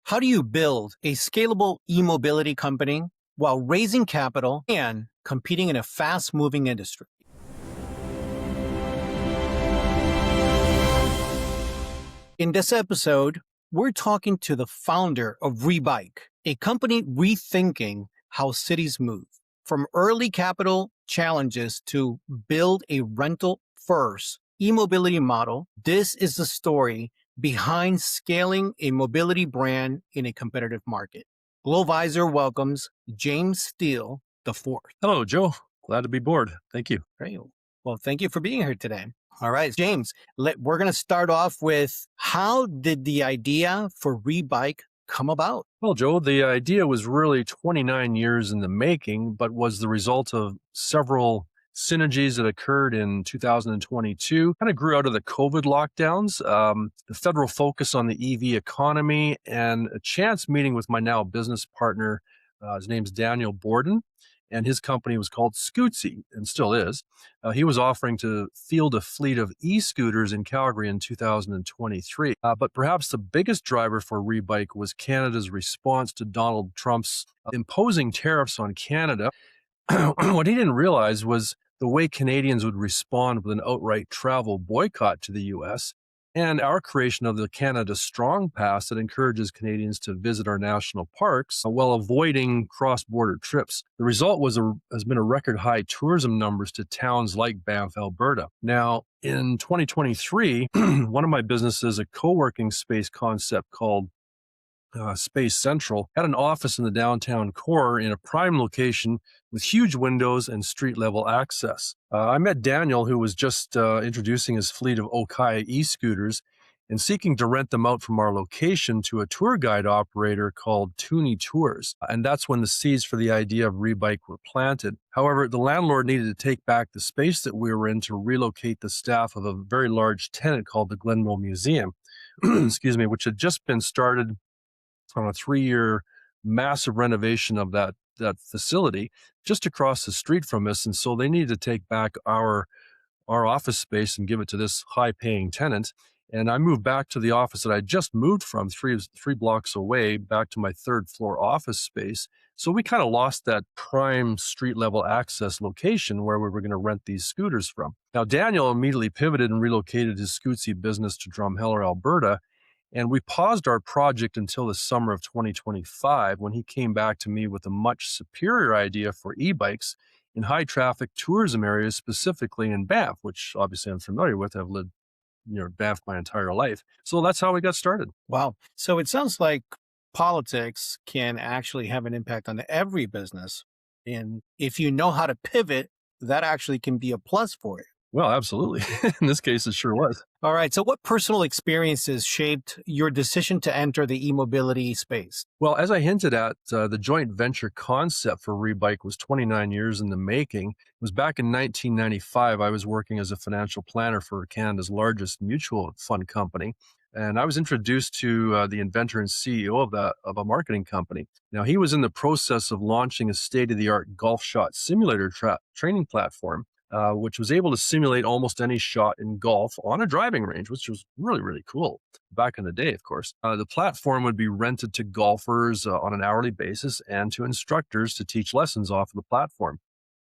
How do you build a scalable e-mobility company while raising capital and competing in a fast-moving industry? In this episode, we're talking to the founder of ReeBike, a company rethinking how cities move. From early capital challenges to build a rental-first e-mobility model, this is the story behind scaling a mobility brand in a competitive market. Glovisor welcomes James Steele IV. Hello, Joe. Glad to be aboard. Thank you. Great. Well, thank you for being here today. All right, James, we're going to start off with, how did the idea for ReeBike come about? Well, Joe, the idea was really 29 years in the making, but was the result of several synergies that occurred in 2022, kind of grew out of the COVID lockdowns, the federal focus on the EV economy, and a chance meeting with my now business partner. His name's Daniel Borden, and his company was called Scootsy, and still is. He was offering to field a fleet of e-scooters in Calgary in 2023. But perhaps the biggest driver for ReeBike was Canada's response to Donald Trump's imposing tariffs on Canada. What he didn't realize was the way Canadians would respond with an outright travel boycott to the U.S., and our creation of the Canada Strong Pass that encourages Canadians to visit our national parks while avoiding cross-border trips. The result has been a record high tourism numbers to towns like Banff, Alberta. Now, in 2023, one of my businesses, a co-working space concept called Space Central, had an office in the downtown core in a prime location with huge windows and street-level access. I met Daniel, who was just introducing his fleet of Okai e-scooters and seeking to rent them out from our location to a tour guide operator called Toonie Tours. And that's when the seeds for the idea of ReeBike were planted. However, the landlord needed to take back the space that we were in to relocate the staff of a very large tenant called the Glenmore Museum, excuse me, which had just been started on a 3-year massive renovation of that facility just across the street from us. And so they needed to take back our office space and give it to this high-paying tenant. And I moved back to the office that I just moved from three blocks away, back to my third floor office space. So we kind of lost that prime street level access location where we were going to rent these scooters from. Now, Daniel immediately pivoted and relocated his Scootsy business to Drumheller, Alberta. And we paused our project until the summer of 2025, when he came back to me with a much superior idea for e-bikes in high traffic tourism areas, specifically in Banff, which obviously I'm familiar with. I've lived near Banff my entire life. So that's how we got started. Wow. So it sounds like politics can actually have an impact on every business. And if you know how to pivot, that actually can be a plus for you. Well, absolutely. In this case, it sure was. All right. So what personal experiences shaped your decision to enter the e-mobility space? Well, as I hinted at, the joint venture concept for ReeBike was 29 years in the making. It was back in 1995. I was working as a financial planner for Canada's largest mutual fund company. And I was introduced to the inventor and CEO of a marketing company. Now, he was in the process of launching a state-of-the-art golf shot simulator training platform, which was able to simulate almost any shot in golf on a driving range, which was really, really cool back in the day, of course. The platform would be rented to golfers on an hourly basis and to instructors to teach lessons off of the platform.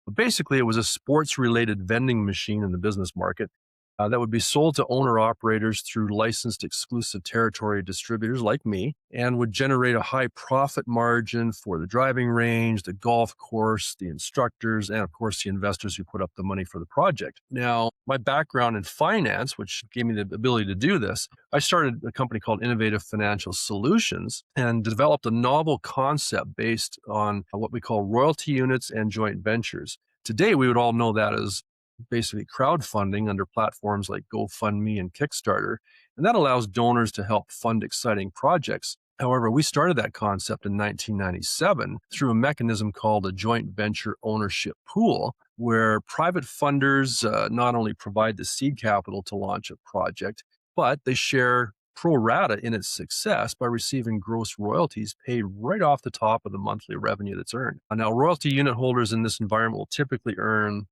But basically, it was a sports-related vending machine in the business market that would be sold to owner-operators through licensed exclusive territory distributors like me, and would generate a high profit margin for the driving range, the golf course, the instructors, and of course the investors who put up the money for the project. Now, my background in finance, which gave me the ability to do this, I started a company called Innovative Financial Solutions and developed a novel concept based on what we call royalty units and joint ventures. Today, we would all know that as basically crowdfunding under platforms like GoFundMe and Kickstarter, and that allows donors to help fund exciting projects. However, we started that concept in 1997 through a mechanism called a joint venture ownership pool, where private funders not only provide the seed capital to launch a project, but they share pro rata in its success by receiving gross royalties paid right off the top of the monthly revenue that's earned. Now, royalty unit holders in this environment will typically earn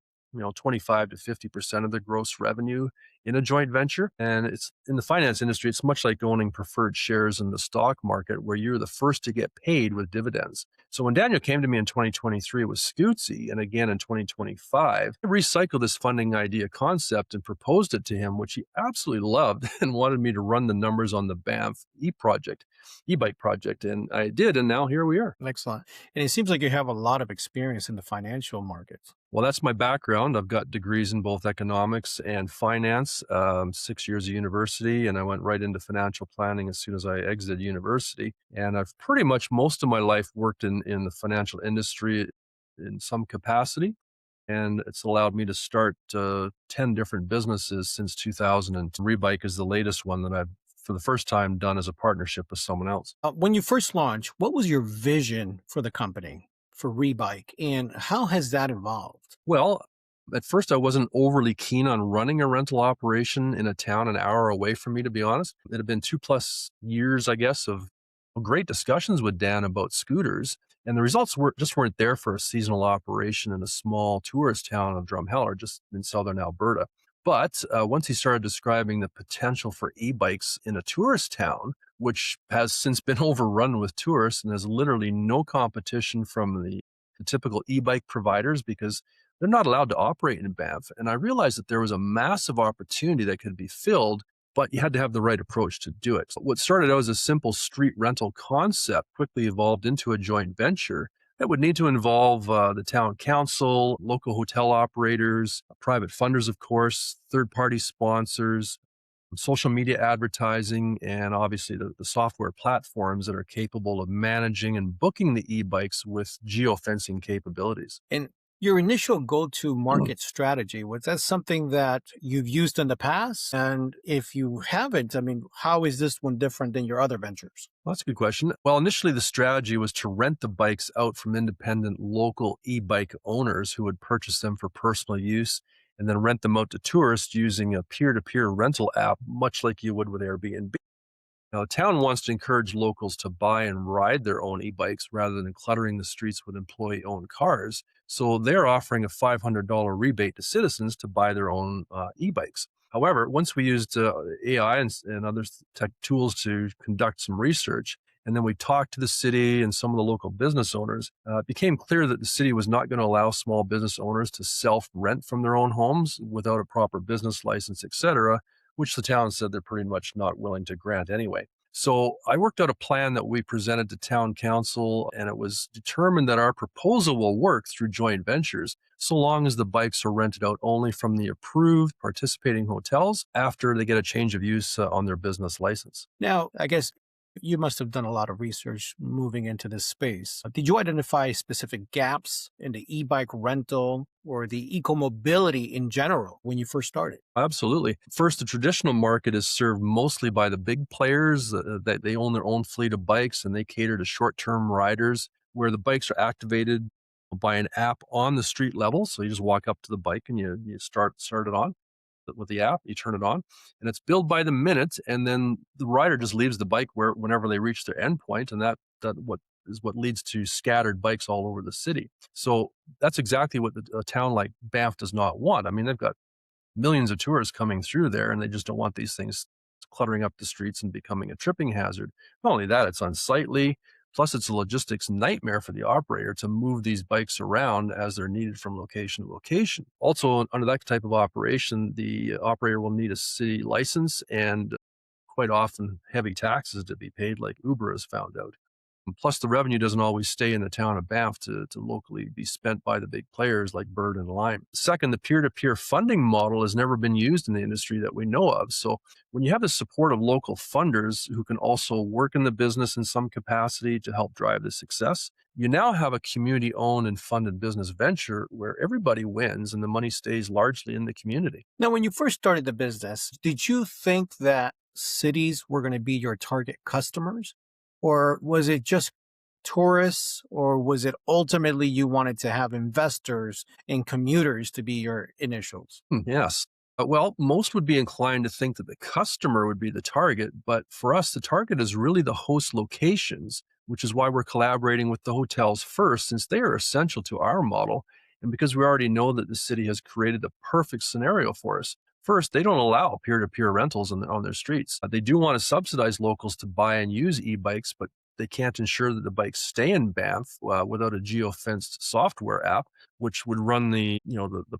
25 to 50% of the gross revenue in a joint venture. And it's in the finance industry, it's much like owning preferred shares in the stock market where you're the first to get paid with dividends. So when Daniel came to me in 2023 with Scootsy and again in 2025, I recycled this funding idea concept and proposed it to him, which he absolutely loved and wanted me to run the numbers on the Banff e-bike project. And I did. And now here we are. Excellent. And it seems like you have a lot of experience in the financial markets. Well, that's my background. I've got degrees in both economics and finance, 6 years of university, and I went right into financial planning as soon as I exited university. And I've pretty much most of my life worked in the financial industry in some capacity. And it's allowed me to start 10 different businesses since 2000. And ReeBike is the latest one that I've, for the first time, done as a partnership with someone else. When you first launched, what was your vision for the company, for ReeBike, and how has that evolved? Well, at first, I wasn't overly keen on running a rental operation in a town an hour away from me, to be honest. It had been 2+ years, I guess, of great discussions with Dan about scooters. And the results weren't there for a seasonal operation in a small tourist town of Drumheller, just in southern Alberta. But once he started describing the potential for e-bikes in a tourist town, which has since been overrun with tourists and has literally no competition from the typical e-bike providers because they're not allowed to operate in Banff. And I realized that there was a massive opportunity that could be filled, but you had to have the right approach to do it. So what started out as a simple street rental concept quickly evolved into a joint venture that would need to involve the town council, local hotel operators, private funders, of course, third-party sponsors, social media advertising, and obviously the software platforms that are capable of managing and booking the e-bikes with geofencing capabilities. And your initial go-to-market strategy, was that something that you've used in the past? And if you haven't, I mean, how is this one different than your other ventures? Well, that's a good question. Well, initially, the strategy was to rent the bikes out from independent local e-bike owners who would purchase them for personal use and then rent them out to tourists using a peer-to-peer rental app, much like you would with Airbnb. Now, the town wants to encourage locals to buy and ride their own e-bikes rather than cluttering the streets with employee-owned cars. So they're offering a $500 rebate to citizens to buy their own e-bikes. However, once we used AI and other tech tools to conduct some research, and then we talked to the city and some of the local business owners, it became clear that the city was not going to allow small business owners to self-rent from their own homes without a proper business license, etc., which the town said they're pretty much not willing to grant anyway. So I worked out a plan that we presented to town council, and it was determined that our proposal will work through joint ventures so long as the bikes are rented out only from the approved participating hotels after they get a change of use on their business license. Now, I guess you must have done a lot of research moving into this space. Did you identify specific gaps in the e-bike rental or the eco-mobility in general when you first started? Absolutely. First, the traditional market is served mostly by the big players that they own their own fleet of bikes and they cater to short-term riders where the bikes are activated by an app on the street level. So you just walk up to the bike and you start it on with the app, you turn it on, and it's billed by the minute, and then the rider just leaves the bike whenever they reach their endpoint, and that what leads to scattered bikes all over the city. So that's exactly what a town like Banff does not want. I mean, they've got millions of tourists coming through there, and they just don't want these things cluttering up the streets and becoming a tripping hazard. Not only that, it's unsightly. Plus, it's a logistics nightmare for the operator to move these bikes around as they're needed from location to location. Also, under that type of operation, the operator will need a city license and quite often heavy taxes to be paid, like Uber has found out. And plus, the revenue doesn't always stay in the town of Banff to locally be spent by the big players like Bird and Lime. Second, the peer-to-peer funding model has never been used in the industry that we know of. So when you have the support of local funders who can also work in the business in some capacity to help drive the success, you now have a community-owned and funded business venture where everybody wins and the money stays largely in the community. Now, when you first started the business, did you think that cities were going to be your target customers? Or was it just tourists, or was it ultimately you wanted to have investors and commuters to be your initials? Yes. Well, most would be inclined to think that the customer would be the target, but for us, the target is really the host locations, which is why we're collaborating with the hotels first, since they are essential to our model. And because we already know that the city has created a perfect scenario for us, first, they don't allow peer-to-peer rentals on their streets. They do want to subsidize locals to buy and use e-bikes, but they can't ensure that the bikes stay in Banff without a geo-fenced software app, which would run the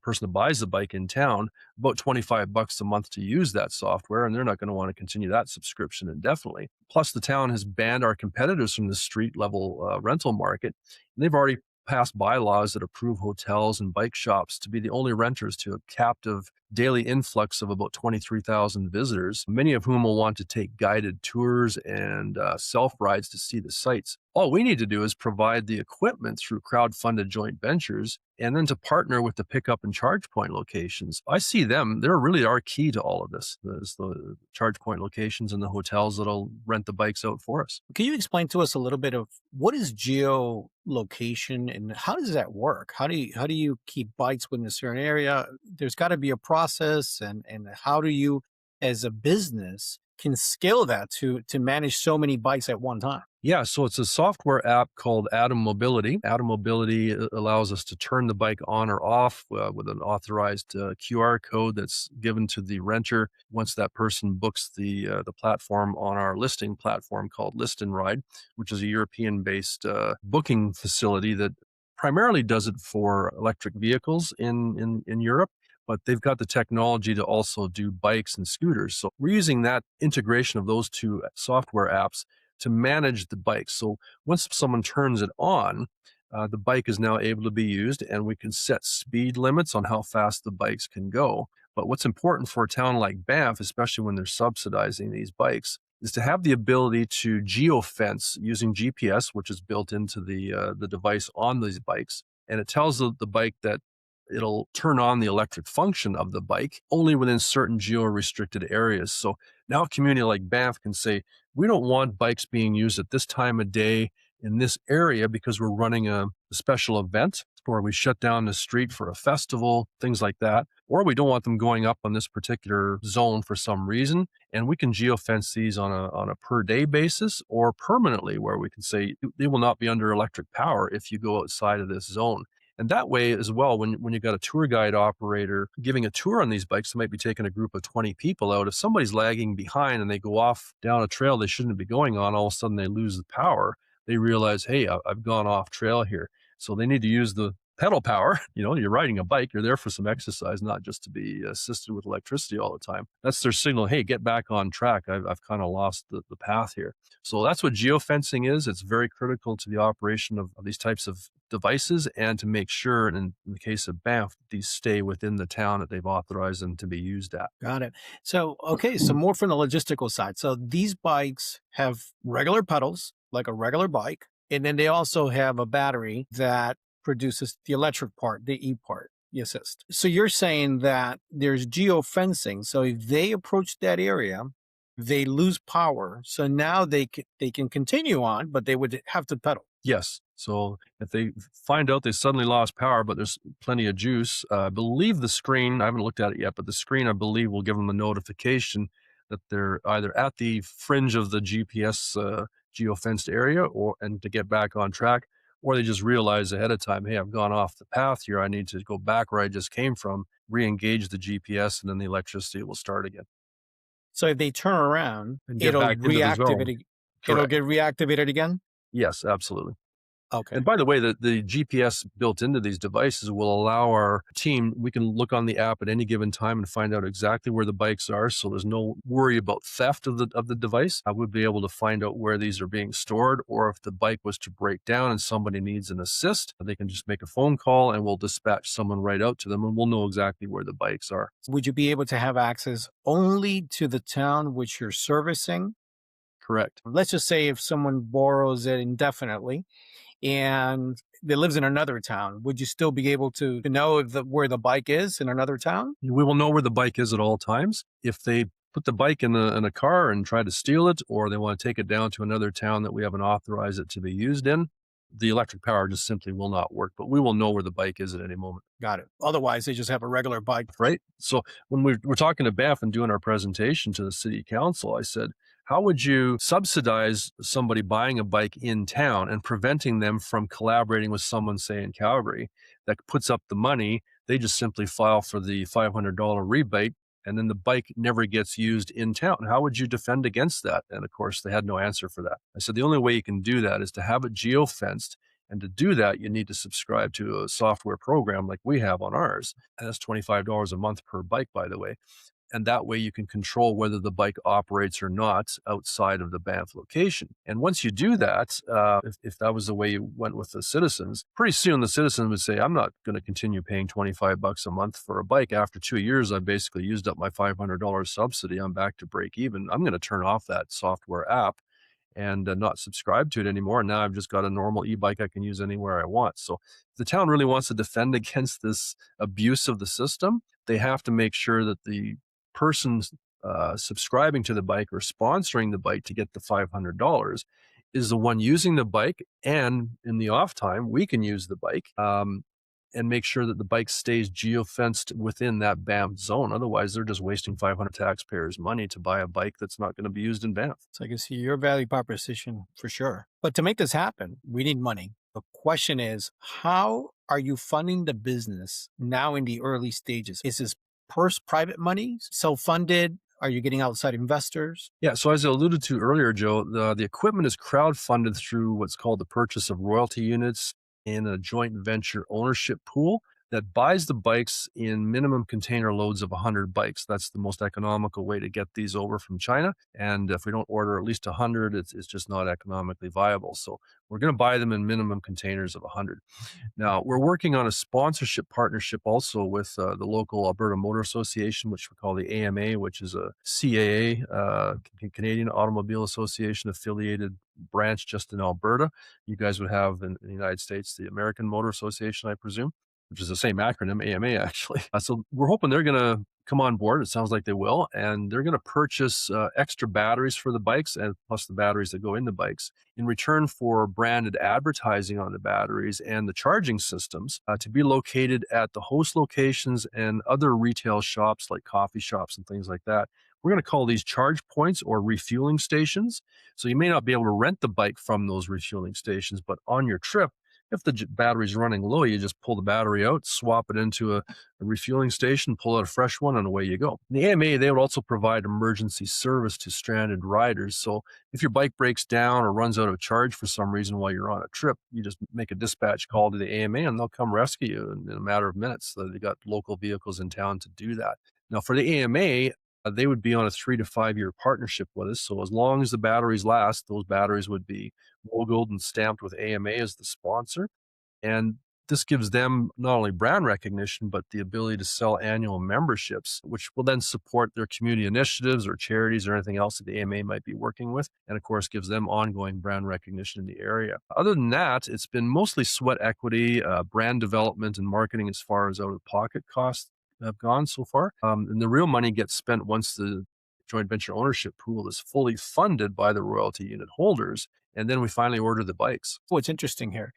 person that buys the bike in town about $25 a month to use that software, and they're not going to want to continue that subscription indefinitely. Plus, the town has banned our competitors from the street level rental market. And they've already passed bylaws that approve hotels and bike shops to be the only renters to a captive daily influx of about 23,000 visitors, many of whom will want to take guided tours and self-rides to see the sights. All we need to do is provide the equipment through crowd-funded joint ventures and then to partner with the pickup and charge point locations. I see them, they're really our key to all of this. There's the charge point locations and the hotels that'll rent the bikes out for us. Can you explain to us a little bit of what is geolocation and how does that work? How do you keep bikes within a certain area? There's got to be a process, and how do you, as a business, can scale that to manage so many bikes at one time? Yeah, so it's a software app called Atom Mobility. Atom Mobility allows us to turn the bike on or off with an authorized QR code that's given to the renter once that person books the platform on our listing platform called List and Ride, which is a European-based booking facility that primarily does it for electric vehicles in Europe. But they've got the technology to also do bikes and scooters. So we're using that integration of those two software apps to manage the bike. So once someone turns it on, the bike is now able to be used, and we can set speed limits on how fast the bikes can go. But what's important for a town like Banff, especially when they're subsidizing these bikes, is to have the ability to geofence using GPS, which is built into the device on these bikes. And it tells the bike that it'll turn on the electric function of the bike only within certain geo-restricted areas. So now a community like Banff can say, we don't want bikes being used at this time of day in this area because we're running a special event, or we shut down the street for a festival, things like that, or we don't want them going up on this particular zone for some reason. And we can geofence these on a per day basis or permanently, where we can say they will not be under electric power if you go outside of this zone. And that way as well, when you've got a tour guide operator giving a tour on these bikes, they might be taking a group of 20 people out. If somebody's lagging behind and they go off down a trail they shouldn't be going on, all of a sudden they lose the power. They realize, hey, I've gone off trail here. So they need to use the pedal power. You're riding a bike, you're there for some exercise, not just to be assisted with electricity all the time. That's their signal. Hey, get back on track. I've kind of lost the path here. So that's what geofencing is. It's very critical to the operation of these types of devices, and to make sure, and in the case of Banff, these stay within the town that they've authorized them to be used at. Got it. So, okay, so more from the logistical side. So these bikes have regular pedals, like a regular bike, and then they also have a battery that produces the electric part, the E part, the assist. So you're saying that there's geofencing. So if they approach that area, they lose power. So now they can continue on, but they would have to pedal. Yes. So if they find out they suddenly lost power, but there's plenty of juice, I believe the screen, I haven't looked at it yet, but the screen, I believe, will give them a notification that they're either at the fringe of the GPS geofenced area and to get back on track, or they just realize ahead of time, hey, I've gone off the path here. I need to go back where I just came from, re-engage the GPS, and then the electricity will start again. So if they turn around, And get it'll back into the zone. reactivate. It'll Correct. get reactivated again. Yes, absolutely. Okay. And by the way, the GPS built into these devices will allow our team, we can look on the app at any given time and find out exactly where the bikes are. So there's no worry about theft of the device. I would be able to find out where these are being stored, or if the bike was to break down and somebody needs an assist, they can just make a phone call and we'll dispatch someone right out to them, and we'll know exactly where the bikes are. Would you be able to have access only to the town which you're servicing? Correct. Let's just say if someone borrows it indefinitely and that lives in another town, would you still be able to know where the bike is in another town? We will know where the bike is at all times. If they put the bike in a car and try to steal it, or they want to take it down to another town that we haven't authorized it to be used in, the electric power just simply will not work, but we will know where the bike is at any moment. Got it. Otherwise, they just have a regular bike. Right? So when we're talking to Banff and doing our presentation to the city council, I said, How would you subsidize somebody buying a bike in town and preventing them from collaborating with someone, say in Calgary, that puts up the money? They just simply file for the $500 rebate, and then the bike never gets used in town. How would you defend against that? And of course, they had no answer for that. I said, the only way you can do that is to have it geo-fenced. And to do that, you need to subscribe to a software program like we have on ours. And that's $25 a month per bike, by the way. And that way you can control whether the bike operates or not outside of the Banff location. And once you do that, if that was the way you went with the citizens, pretty soon the citizens would say, I'm not going to continue paying $25 a month for a bike. After 2 years, I basically used up my $500 subsidy. I'm back to break even. I'm going to turn off that software app and not subscribe to it anymore. And now I've just got a normal e-bike I can use anywhere I want. So if the town really wants to defend against this abuse of the system, they have to make sure that the person subscribing to the bike or sponsoring the bike to get the $500 is the one using the bike. And in the off time, we can use the bike and make sure that the bike stays geo-fenced within that Banff zone. Otherwise, they're just wasting 500 taxpayers' money to buy a bike that's not going to be used in Banff. So I can see your value proposition for sure. But to make this happen, we need money. The question is, how are you funding the business now in the early stages? Is this private money, self-funded? Are you getting outside investors? Yeah, so as I alluded to earlier, Joe, the equipment is crowdfunded through what's called the purchase of royalty units in a joint venture ownership pool that buys the bikes in minimum container loads of 100 bikes. That's the most economical way to get these over from China. And if we don't order at least 100, it's just not economically viable. So we're going to buy them in minimum containers of 100. Now, we're working on a sponsorship partnership also with the local Alberta Motor Association, which we call the AMA, which is a CAA, Canadian Automobile Association affiliated branch just in Alberta. You guys would have in the United States the American Motor Association, I presume, which is the same acronym, AMA, actually. So we're hoping they're going to come on board. It sounds like they will. And they're going to purchase extra batteries for the bikes and plus the batteries that go in the bikes in return for branded advertising on the batteries and the charging systems to be located at the host locations and other retail shops like coffee shops and things like that. We're going to call these charge points or refueling stations. So you may not be able to rent the bike from those refueling stations, but on your trip, if the battery's running low, you just pull the battery out, swap it into a refueling station, pull out a fresh one, and away you go. The AMA, they would also provide emergency service to stranded riders. So if your bike breaks down or runs out of charge for some reason while you're on a trip, you just make a dispatch call to the AMA and they'll come rescue you in a matter of minutes. So they got local vehicles in town to do that. Now for the AMA, they would be on a 3 to 5 year partnership with us. So as long as the batteries last, those batteries would be logoed and stamped with AMA as the sponsor. And this gives them not only brand recognition, but the ability to sell annual memberships, which will then support their community initiatives or charities or anything else that the AMA might be working with. And of course, gives them ongoing brand recognition in the area. Other than that, it's been mostly sweat equity, brand development and marketing as far as out-of-pocket costs have gone so far. And the real money gets spent once the joint venture ownership pool is fully funded by the royalty unit holders. And then we finally order the bikes. What's interesting here,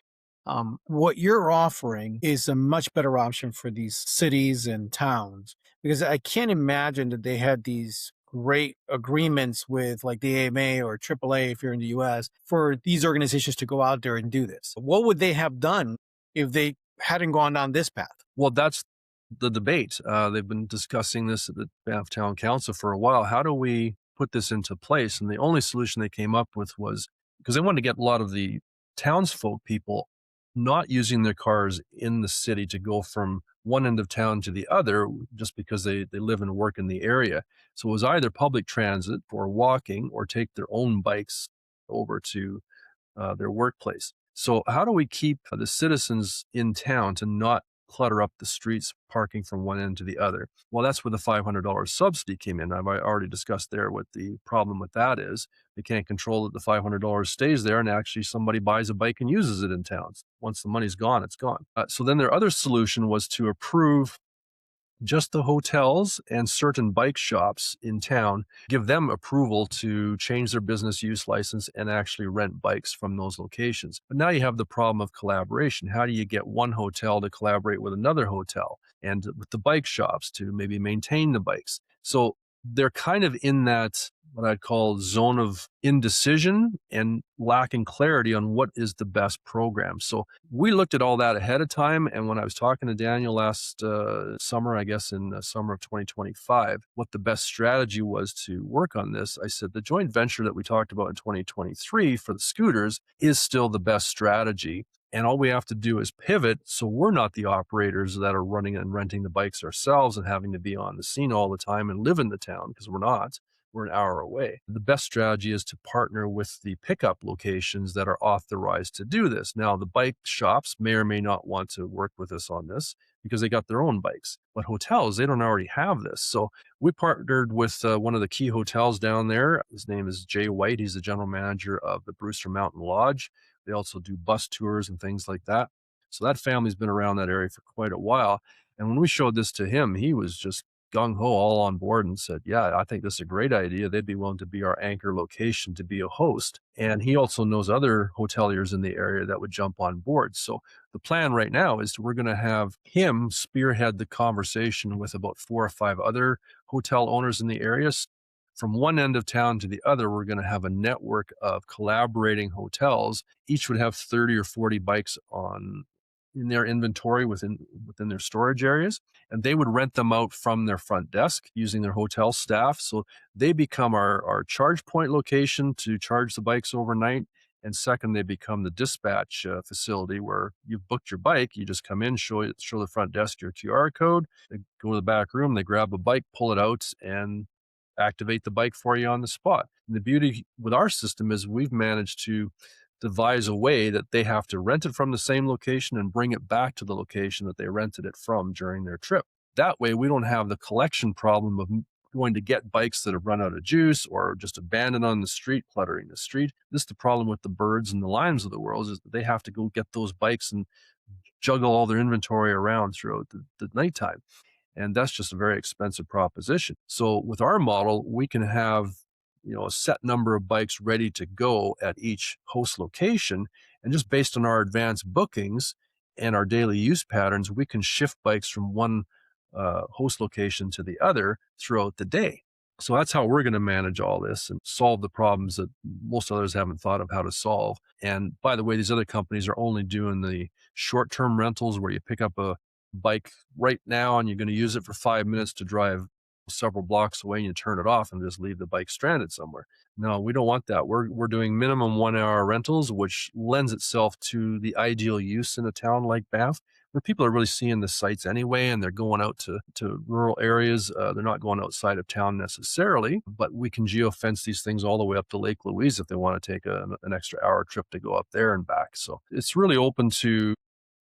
what you're offering is a much better option for these cities and towns, because I can't imagine that they had these great agreements with like the AMA or AAA, if you're in the US, for these organizations to go out there and do this. What would they have done if they hadn't gone down this path? Well, that's the debate. They've been discussing this at the Banff Town Council for a while. How do we put this into place? And the only solution they came up with was, because they wanted to get a lot of the townsfolk people not using their cars in the city to go from one end of town to the other just because they live and work in the area. So it was either public transit or walking or take their own bikes over to their workplace. So how do we keep the citizens in town to not clutter up the streets, parking from one end to the other? Well, that's where the $500 subsidy came in. I've already discussed there what the problem with that is. They can't control that the $500 stays there and actually somebody buys a bike and uses it in town. Once the money's gone, it's gone. So then their other solution was to approve just the hotels and certain bike shops in town, give them approval to change their business use license and actually rent bikes from those locations. But now you have the problem of collaboration. How do you get one hotel to collaborate with another hotel and with the bike shops to maybe maintain the bikes? So they're kind of in that what I'd call zone of indecision and lacking clarity on what is the best program. So we looked at all that ahead of time. And when I was talking to Daniel last summer, I guess in the summer of 2025, what the best strategy was to work on this, I said the joint venture that we talked about in 2023 for the scooters is still the best strategy. And all we have to do is pivot so we're not the operators that are running and renting the bikes ourselves and having to be on the scene all the time and live in the town, because we're not. We're an hour away. The best strategy is to partner with the pickup locations that are authorized to do this. Now, the bike shops may or may not want to work with us on this because they got their own bikes. But hotels, they don't already have this. So we partnered with one of the key hotels down there. His name is Jay White. He's the general manager of the Brewster Mountain Lodge. They also do bus tours and things like that. So that family's been around that area for quite a while. And when we showed this to him, he was just gung ho, all on board, and said, yeah, I think this is a great idea. They'd be willing to be our anchor location to be a host. And he also knows other hoteliers in the area that would jump on board. So the plan right now is we're going to have him spearhead the conversation with about 4 or 5 other hotel owners in the area. From one end of town to the other, we're going to have a network of collaborating hotels. Each would have 30 or 40 bikes in their inventory within their storage areas, and they would rent them out from their front desk using their hotel staff. So they become our charge point location to charge the bikes overnight. And second, they become the dispatch facility where you've booked your bike. You just come in, show the front desk your QR code. They go to the back room, they grab a bike, pull it out, and activate the bike for you on the spot. And the beauty with our system is we've managed to devise a way that they have to rent it from the same location and bring it back to the location that they rented it from during their trip. That way, we don't have the collection problem of going to get bikes that have run out of juice or just abandoned on the street, cluttering the street. This is the problem with the Birds and the Limes of the world, is that they have to go get those bikes and juggle all their inventory around throughout the nighttime. And that's just a very expensive proposition. So with our model, we can have a set number of bikes ready to go at each host location. And just based on our advanced bookings and our daily use patterns, we can shift bikes from one host location to the other throughout the day. So that's how we're going to manage all this and solve the problems that most others haven't thought of how to solve. And by the way, these other companies are only doing the short-term rentals where you pick up a bike right now and you're going to use it for 5 minutes to drive several blocks away and you turn it off and just leave the bike stranded somewhere. No, we don't want that. We're doing minimum 1 hour rentals, which lends itself to the ideal use in a town like Banff, where people are really seeing the sites anyway, and they're going out to rural areas. They're not going outside of town necessarily, but we can geofence these things all the way up to Lake Louise if they want to take an extra hour trip to go up there and back. So it's really open to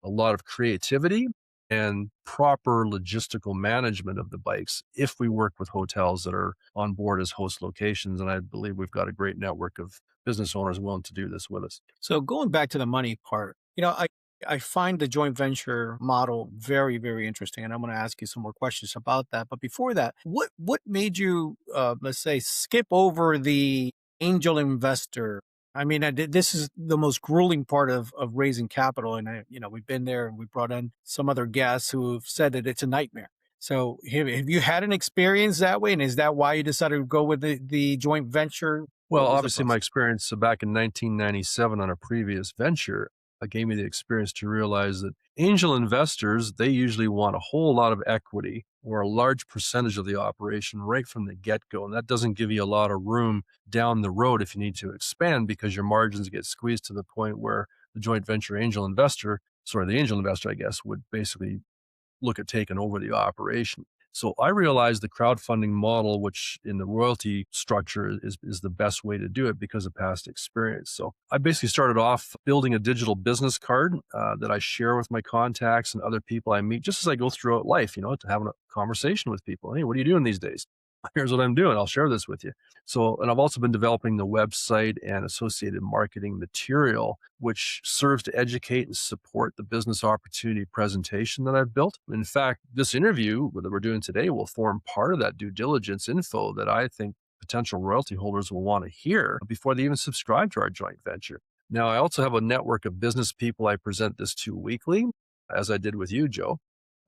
a lot of creativity and proper logistical management of the bikes if we work with hotels that are on board as host locations. And I believe we've got a great network of business owners willing to do this with us. So going back to the money part, I find the joint venture model very, very interesting, and I'm going to ask you some more questions about that. But before that, what made you, let's say, skip over the angel investor? I mean, this is the most grueling part of raising capital, and we've been there, and we brought in some other guests who have said that it's a nightmare. So have you had an experience that way, and is that why you decided to go with the joint venture? Well, obviously, my experience back in 1997 on a previous venture gave me the experience to realize that angel investors, they usually want a whole lot of equity or a large percentage of the operation right from the get-go. And that doesn't give you a lot of room down the road if you need to expand, because your margins get squeezed to the point where the angel investor, I guess, would basically look at taking over the operation. So I realized the crowdfunding model, which in the royalty structure is the best way to do it because of past experience. So I basically started off building a digital business card that I share with my contacts and other people I meet, just as I go throughout life, to having a conversation with people. Hey, what are you doing these days? Here's what I'm doing. I'll share this with you. So, and I've also been developing the website and associated marketing material, which serves to educate and support the business opportunity presentation that I've built. In fact, this interview that we're doing today will form part of that due diligence info that I think potential royalty holders will want to hear before they even subscribe to our joint venture. Now, I also have a network of business people I present this to weekly, as I did with you, Joe.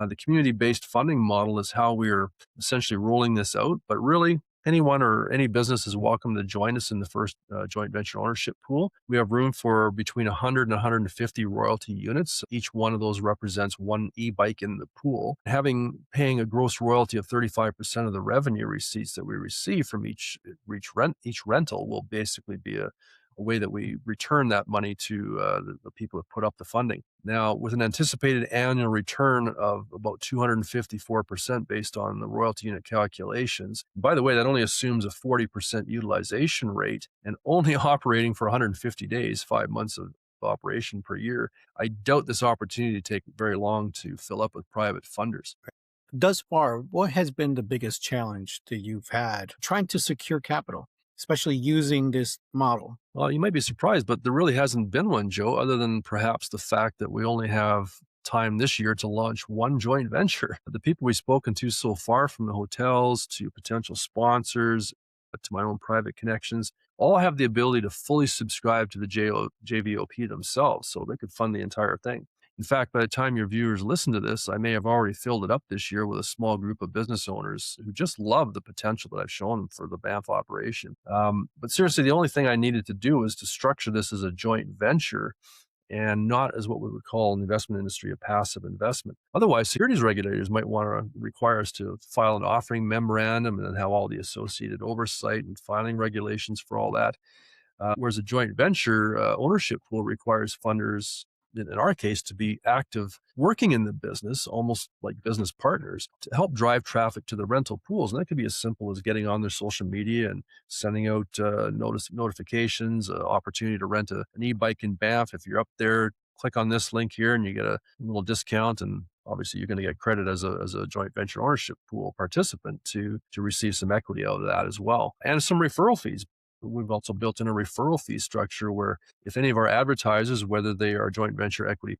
The community-based funding model is how we're essentially rolling this out, but really Anyone or any business is welcome to join us in the first joint venture ownership pool. We have room for between 100 and 150 royalty units. Each one of those represents one e-bike in the pool. Paying a gross royalty of 35% of the revenue receipts that we receive from each rental will basically be a way that we return that money to the people that put up the funding. Now, with an anticipated annual return of about 254% based on the royalty unit calculations. By the way, that only assumes a 40% utilization rate and only operating for 150 days, 5 months of operation per year. I doubt this opportunity to take very long to fill up with private funders. Thus far, what has been the biggest challenge that you've had trying to secure capital, especially using this model? Well, you might be surprised, but there really hasn't been one, Joe, other than perhaps the fact that we only have time this year to launch one joint venture. The people we've spoken to so far, from the hotels to potential sponsors to my own private connections, all have the ability to fully subscribe to the JVOP themselves, so they could fund the entire thing. In fact, by the time your viewers listen to this, I may have already filled it up this year with a small group of business owners who just love the potential that I've shown them for the Banff operation. But seriously, the only thing I needed to do was to structure this as a joint venture and not as what we would call in the investment industry a passive investment. Otherwise, securities regulators might want to require us to file an offering memorandum and then have all the associated oversight and filing regulations for all that. Whereas a joint venture ownership pool requires funders, in our case, to be active working in the business, almost like business partners, to help drive traffic to the rental pools. And that could be as simple as getting on their social media and sending out notifications, opportunity to rent an e-bike in Banff. If you're up there, click on this link here and you get a little discount. And obviously you're going to get credit as a joint venture ownership pool participant to receive some equity out of that as well. And some referral fees. We've also built in a referral fee structure where if any of our advertisers, whether they are joint venture equity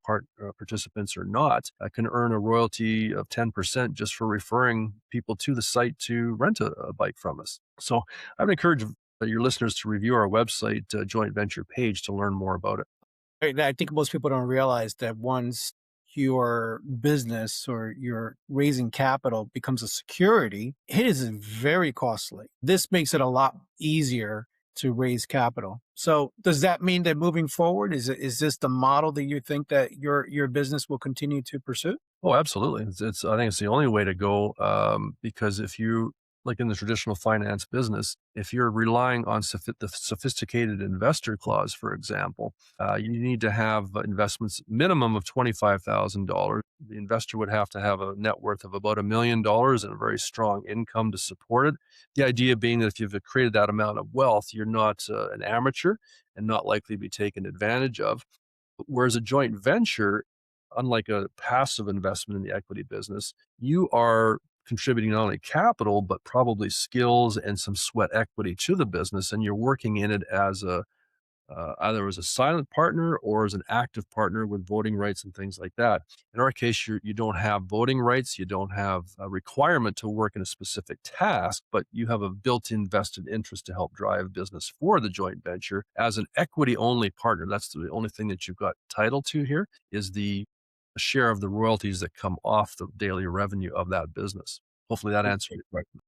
participants or not, can earn a royalty of 10% just for referring people to the site to rent a bike from us. So I would encourage your listeners to review our website joint venture page to learn more about it. I think most people don't realize that once your business or your raising capital becomes a security, it is very costly. This makes it a lot easier to raise capital. So does that mean that moving forward, is this the model that you think that your business will continue to pursue? Oh, absolutely. I think it's the only way to go, because if you, like in the traditional finance business, if you're relying on the sophisticated investor clause, for example, you need to have investments minimum of $25,000. The investor would have to have a net worth of about $1 million and a very strong income to support it. The idea being that if you've created that amount of wealth, you're not an amateur and not likely to be taken advantage of. Whereas a joint venture, unlike a passive investment in the equity business, you are contributing not only capital, but probably skills and some sweat equity to the business. And you're working in it as either as a silent partner or as an active partner with voting rights and things like that. In our case, you don't have voting rights. You don't have a requirement to work in a specific task, but you have a built-in vested interest to help drive business for the joint venture as an equity-only partner. That's the only thing that you've got title to here is the share of the royalties that come off the daily revenue of that business. Hopefully that answered your question.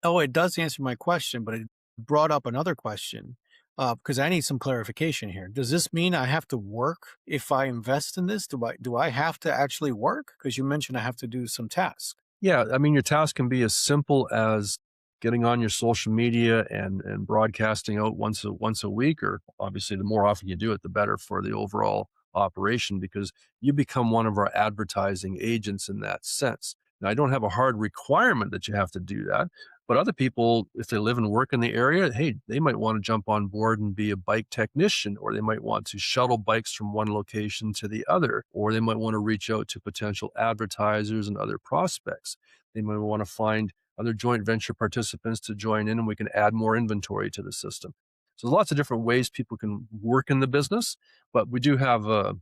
Oh, it does answer my question, but it brought up another question because I need some clarification here. Does this mean I have to work if I invest in this? Do I have to actually work? Because you mentioned I have to do some tasks. Yeah, I mean, your task can be as simple as getting on your social media and broadcasting out once a week, or obviously the more often you do it, the better for the overall operation because you become one of our advertising agents in that sense. Now, I don't have a hard requirement that you have to do that, but other people, if they live and work in the area, hey, they might want to jump on board and be a bike technician, or they might want to shuttle bikes from one location to the other, or they might want to reach out to potential advertisers and other prospects. They might want to find other joint venture participants to join in, and we can add more inventory to the system. So there's lots of different ways people can work in the business, but we do have a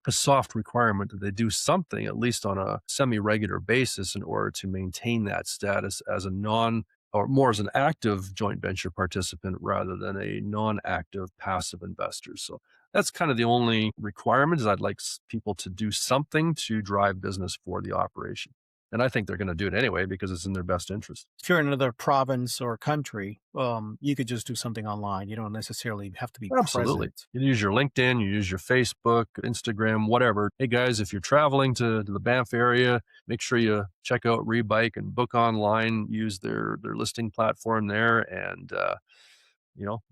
soft requirement that they do something, at least on a semi-regular basis, in order to maintain that status as a or more as an active joint venture participant rather than a non-active passive investor. So that's kind of the only requirement is I'd like people to do something to drive business for the operation. And I think they're going to do it anyway because it's in their best interest. If you're in another province or country, you could just do something online. You don't necessarily have to be Absolutely. present. You use your LinkedIn, you use your Facebook, Instagram, whatever. Hey guys, if you're traveling to the Banff area, make sure you check out ReeBike and book online. Use their listing platform there, and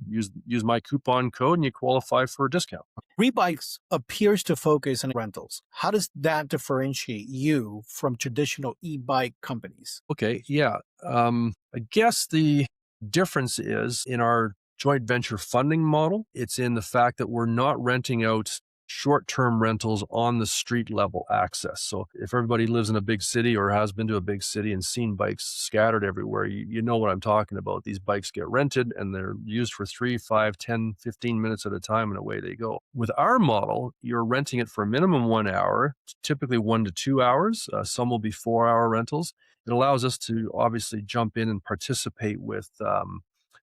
use my coupon code, and you qualify for a discount. ReBikes appears to focus on rentals. How does that differentiate you from traditional e-bike companies? Okay, yeah. I guess the difference is in our joint venture funding model. It's in the fact that we're not renting out short-term rentals on the street level access. So if everybody lives in a big city or has been to a big city and seen bikes scattered everywhere, you know what I'm talking about. These bikes get rented and they're used for 3, 5, 10, 15 minutes at a time, and away they go. With our model, you're renting it for a minimum 1 hour, typically 1 to 2 hours. Some will be 4-hour rentals. It allows us to obviously jump in and participate with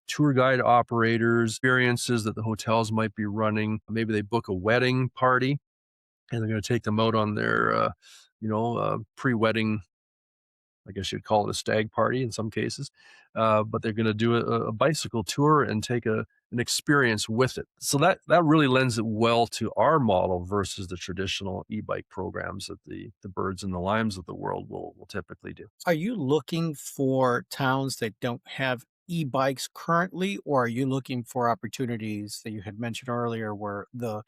tour guide operators, experiences that the hotels might be running. Maybe they book a wedding party and they're going to take them out on their, pre-wedding, I guess you'd call it a stag party in some cases, but they're going to do a bicycle tour and take an experience with it. So that really lends it well to our model versus the traditional e-bike programs that the Birds and the Limes of the world will typically do. Are you looking for towns that don't have e-bikes currently, or are you looking for opportunities that you had mentioned earlier where the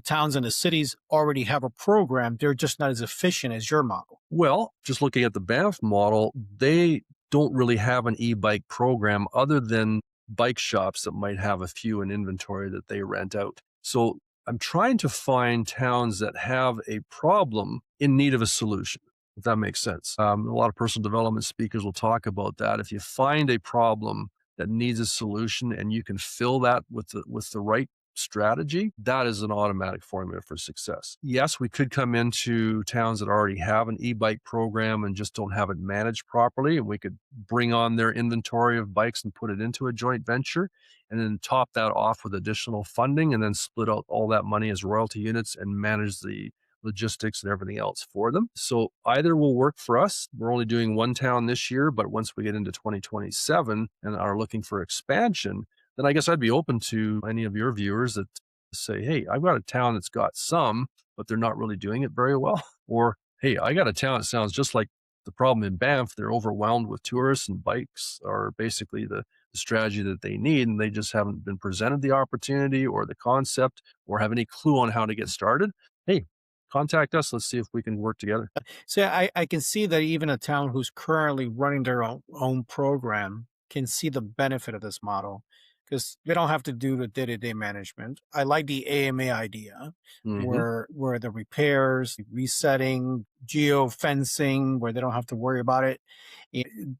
towns and the cities already have a program, they're just not as efficient as your model? Well, just looking at the Banff model, they don't really have an e-bike program other than bike shops that might have a few in inventory that they rent out. So I'm trying to find towns that have a problem in need of a solution, if that makes sense. A lot of personal development speakers will talk about that. If you find a problem that needs a solution and you can fill that with the right strategy, that is an automatic formula for success. Yes, we could come into towns that already have an e-bike program and just don't have it managed properly, and we could bring on their inventory of bikes and put it into a joint venture, and then top that off with additional funding, and then split out all that money as royalty units and manage the logistics and everything else for them. So either will work for us. We're only doing one town this year, but once we get into 2027 and are looking for expansion, then I guess I'd be open to any of your viewers that say, hey, I've got a town that's got some, but they're not really doing it very well. Or, hey, I got a town that sounds just like the problem in Banff. They're overwhelmed with tourists, and bikes are basically the strategy that they need, and they just haven't been presented the opportunity or the concept or have any clue on how to get started. Hey, contact us. Let's see if we can work together. So I can see that even a town who's currently running their own program can see the benefit of this model because they don't have to do the day-to-day management. I like the AMA idea Hmm. where the repairs, resetting, geo fencing, where they don't have to worry about it.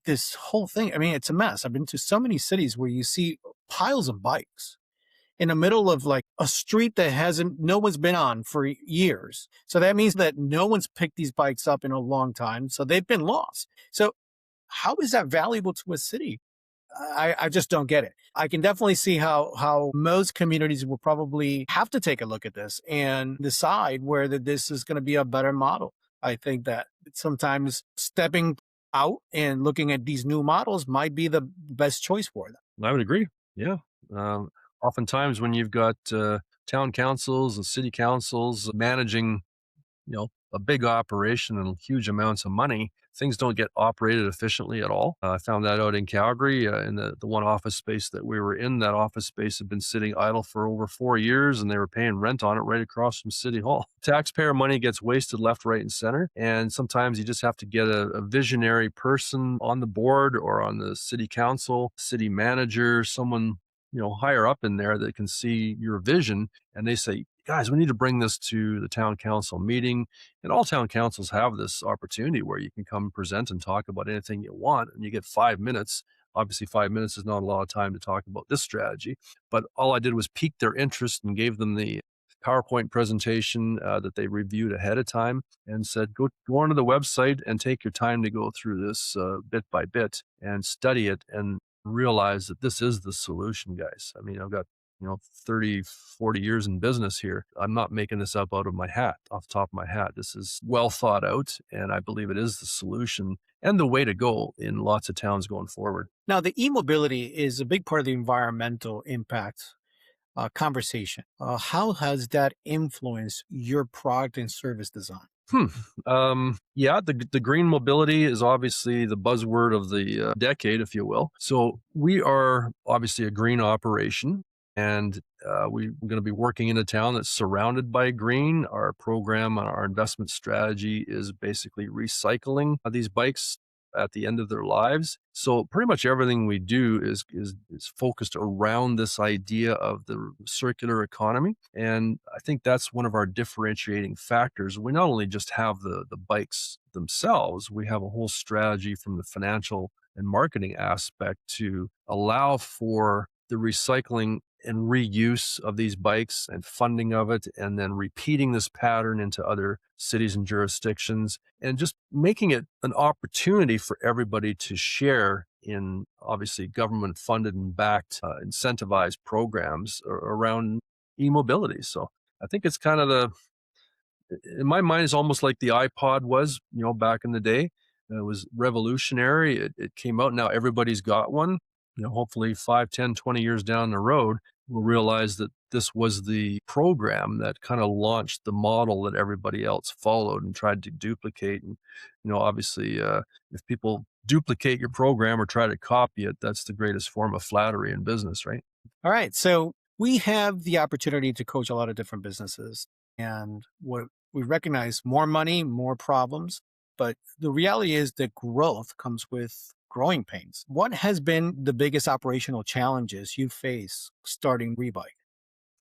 This whole thing, I mean, it's a mess. I've been to so many cities where you see piles of bikes in the middle of like a street that no one's been on for years. So that means that no one's picked these bikes up in a long time. So they've been lost. So how is that valuable to a city? I just don't get it. I can definitely see how most communities will probably have to take a look at this and decide whether this is going to be a better model. I think that sometimes stepping out and looking at these new models might be the best choice for them. I would agree. Yeah. Oftentimes when you've got town councils and city councils managing, a big operation and huge amounts of money, things don't get operated efficiently at all. I found that out in Calgary in the one office space that we were in. That office space had been sitting idle for over 4 years, and they were paying rent on it right across from City Hall. Taxpayer money gets wasted left, right, and center. And sometimes you just have to get a visionary person on the board or on the city council, city manager, someone higher up in there that can see your vision, and they say, guys, we need to bring this to the town council meeting. And all town councils have this opportunity where you can come present and talk about anything you want, and you get 5 minutes. Obviously, 5 minutes is not a lot of time to talk about this strategy, but all I did was pique their interest and gave them the PowerPoint presentation that they reviewed ahead of time, and said, go onto the website and take your time to go through this bit by bit and study it and realize that this is the solution, guys. I mean, I've got 30, 40 years in business here. I'm not making this up out of my hat, off the top of my hat. This is well thought out, and I believe it is the solution and the way to go in lots of towns going forward. Now, the e-mobility is a big part of the environmental impact conversation. How has that influenced your product and service design? Hmm. Yeah, the green mobility is obviously the buzzword of the decade, if you will. So we are obviously a green operation, and we're going to be working in a town that's surrounded by green. Our program and our investment strategy is basically recycling these bikes at the end of their lives. So pretty much everything we do is focused around this idea of the circular economy. And I think that's one of our differentiating factors. We not only just have the bikes themselves, we have a whole strategy from the financial and marketing aspect to allow for the recycling and reuse of these bikes and funding of it, and then repeating this pattern into other cities and jurisdictions, and just making it an opportunity for everybody to share in obviously government funded and backed incentivized programs around e-mobility. So I think it's kind of in my mind, it's almost like the iPod was, back in the day. It was revolutionary. It came out. Now everybody's got one. Hopefully 5, 10, 20 years down the road, we'll realize that this was the program that kind of launched the model that everybody else followed and tried to duplicate. And, obviously, if people duplicate your program or try to copy it, that's the greatest form of flattery in business, right? All right. So we have the opportunity to coach a lot of different businesses. And what we recognize more money, more problems. But the reality is that growth comes with growing pains. What has been the biggest operational challenges you face starting ReeBike?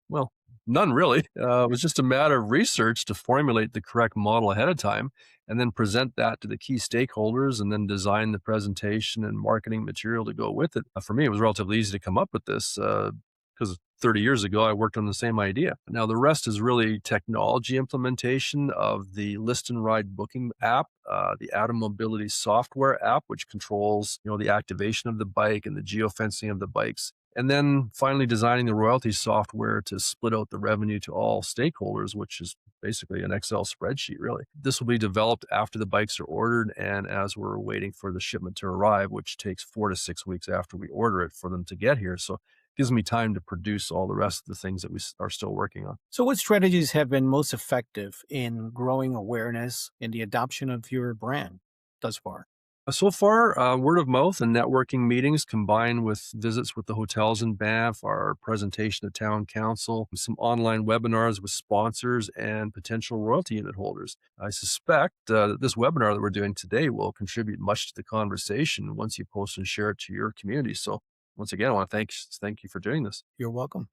Well, none really. It was just a matter of research to formulate the correct model ahead of time and then present that to the key stakeholders and then design the presentation and marketing material to go with it. For me, it was relatively easy to come up with this because 30 years ago, I worked on the same idea. Now, the rest is really technology implementation of the list and ride booking app, the Atom Mobility software app, which controls, the activation of the bike and the geofencing of the bikes. And then finally designing the royalty software to split out the revenue to all stakeholders, which is basically an Excel spreadsheet, really. This will be developed after the bikes are ordered and as we're waiting for the shipment to arrive, which takes 4 to 6 weeks after we order it for them to get here. So it gives me time to produce all the rest of the things that we are still working on. So, what strategies have been most effective in growing awareness and the adoption of your brand thus far? So far, word of mouth and networking meetings combined with visits with the hotels in Banff, our presentation to town council, some online webinars with sponsors and potential royalty unit holders. I suspect that this webinar that we're doing today will contribute much to the conversation once you post and share it to your community. So once again, I want to thank you for doing this. You're welcome.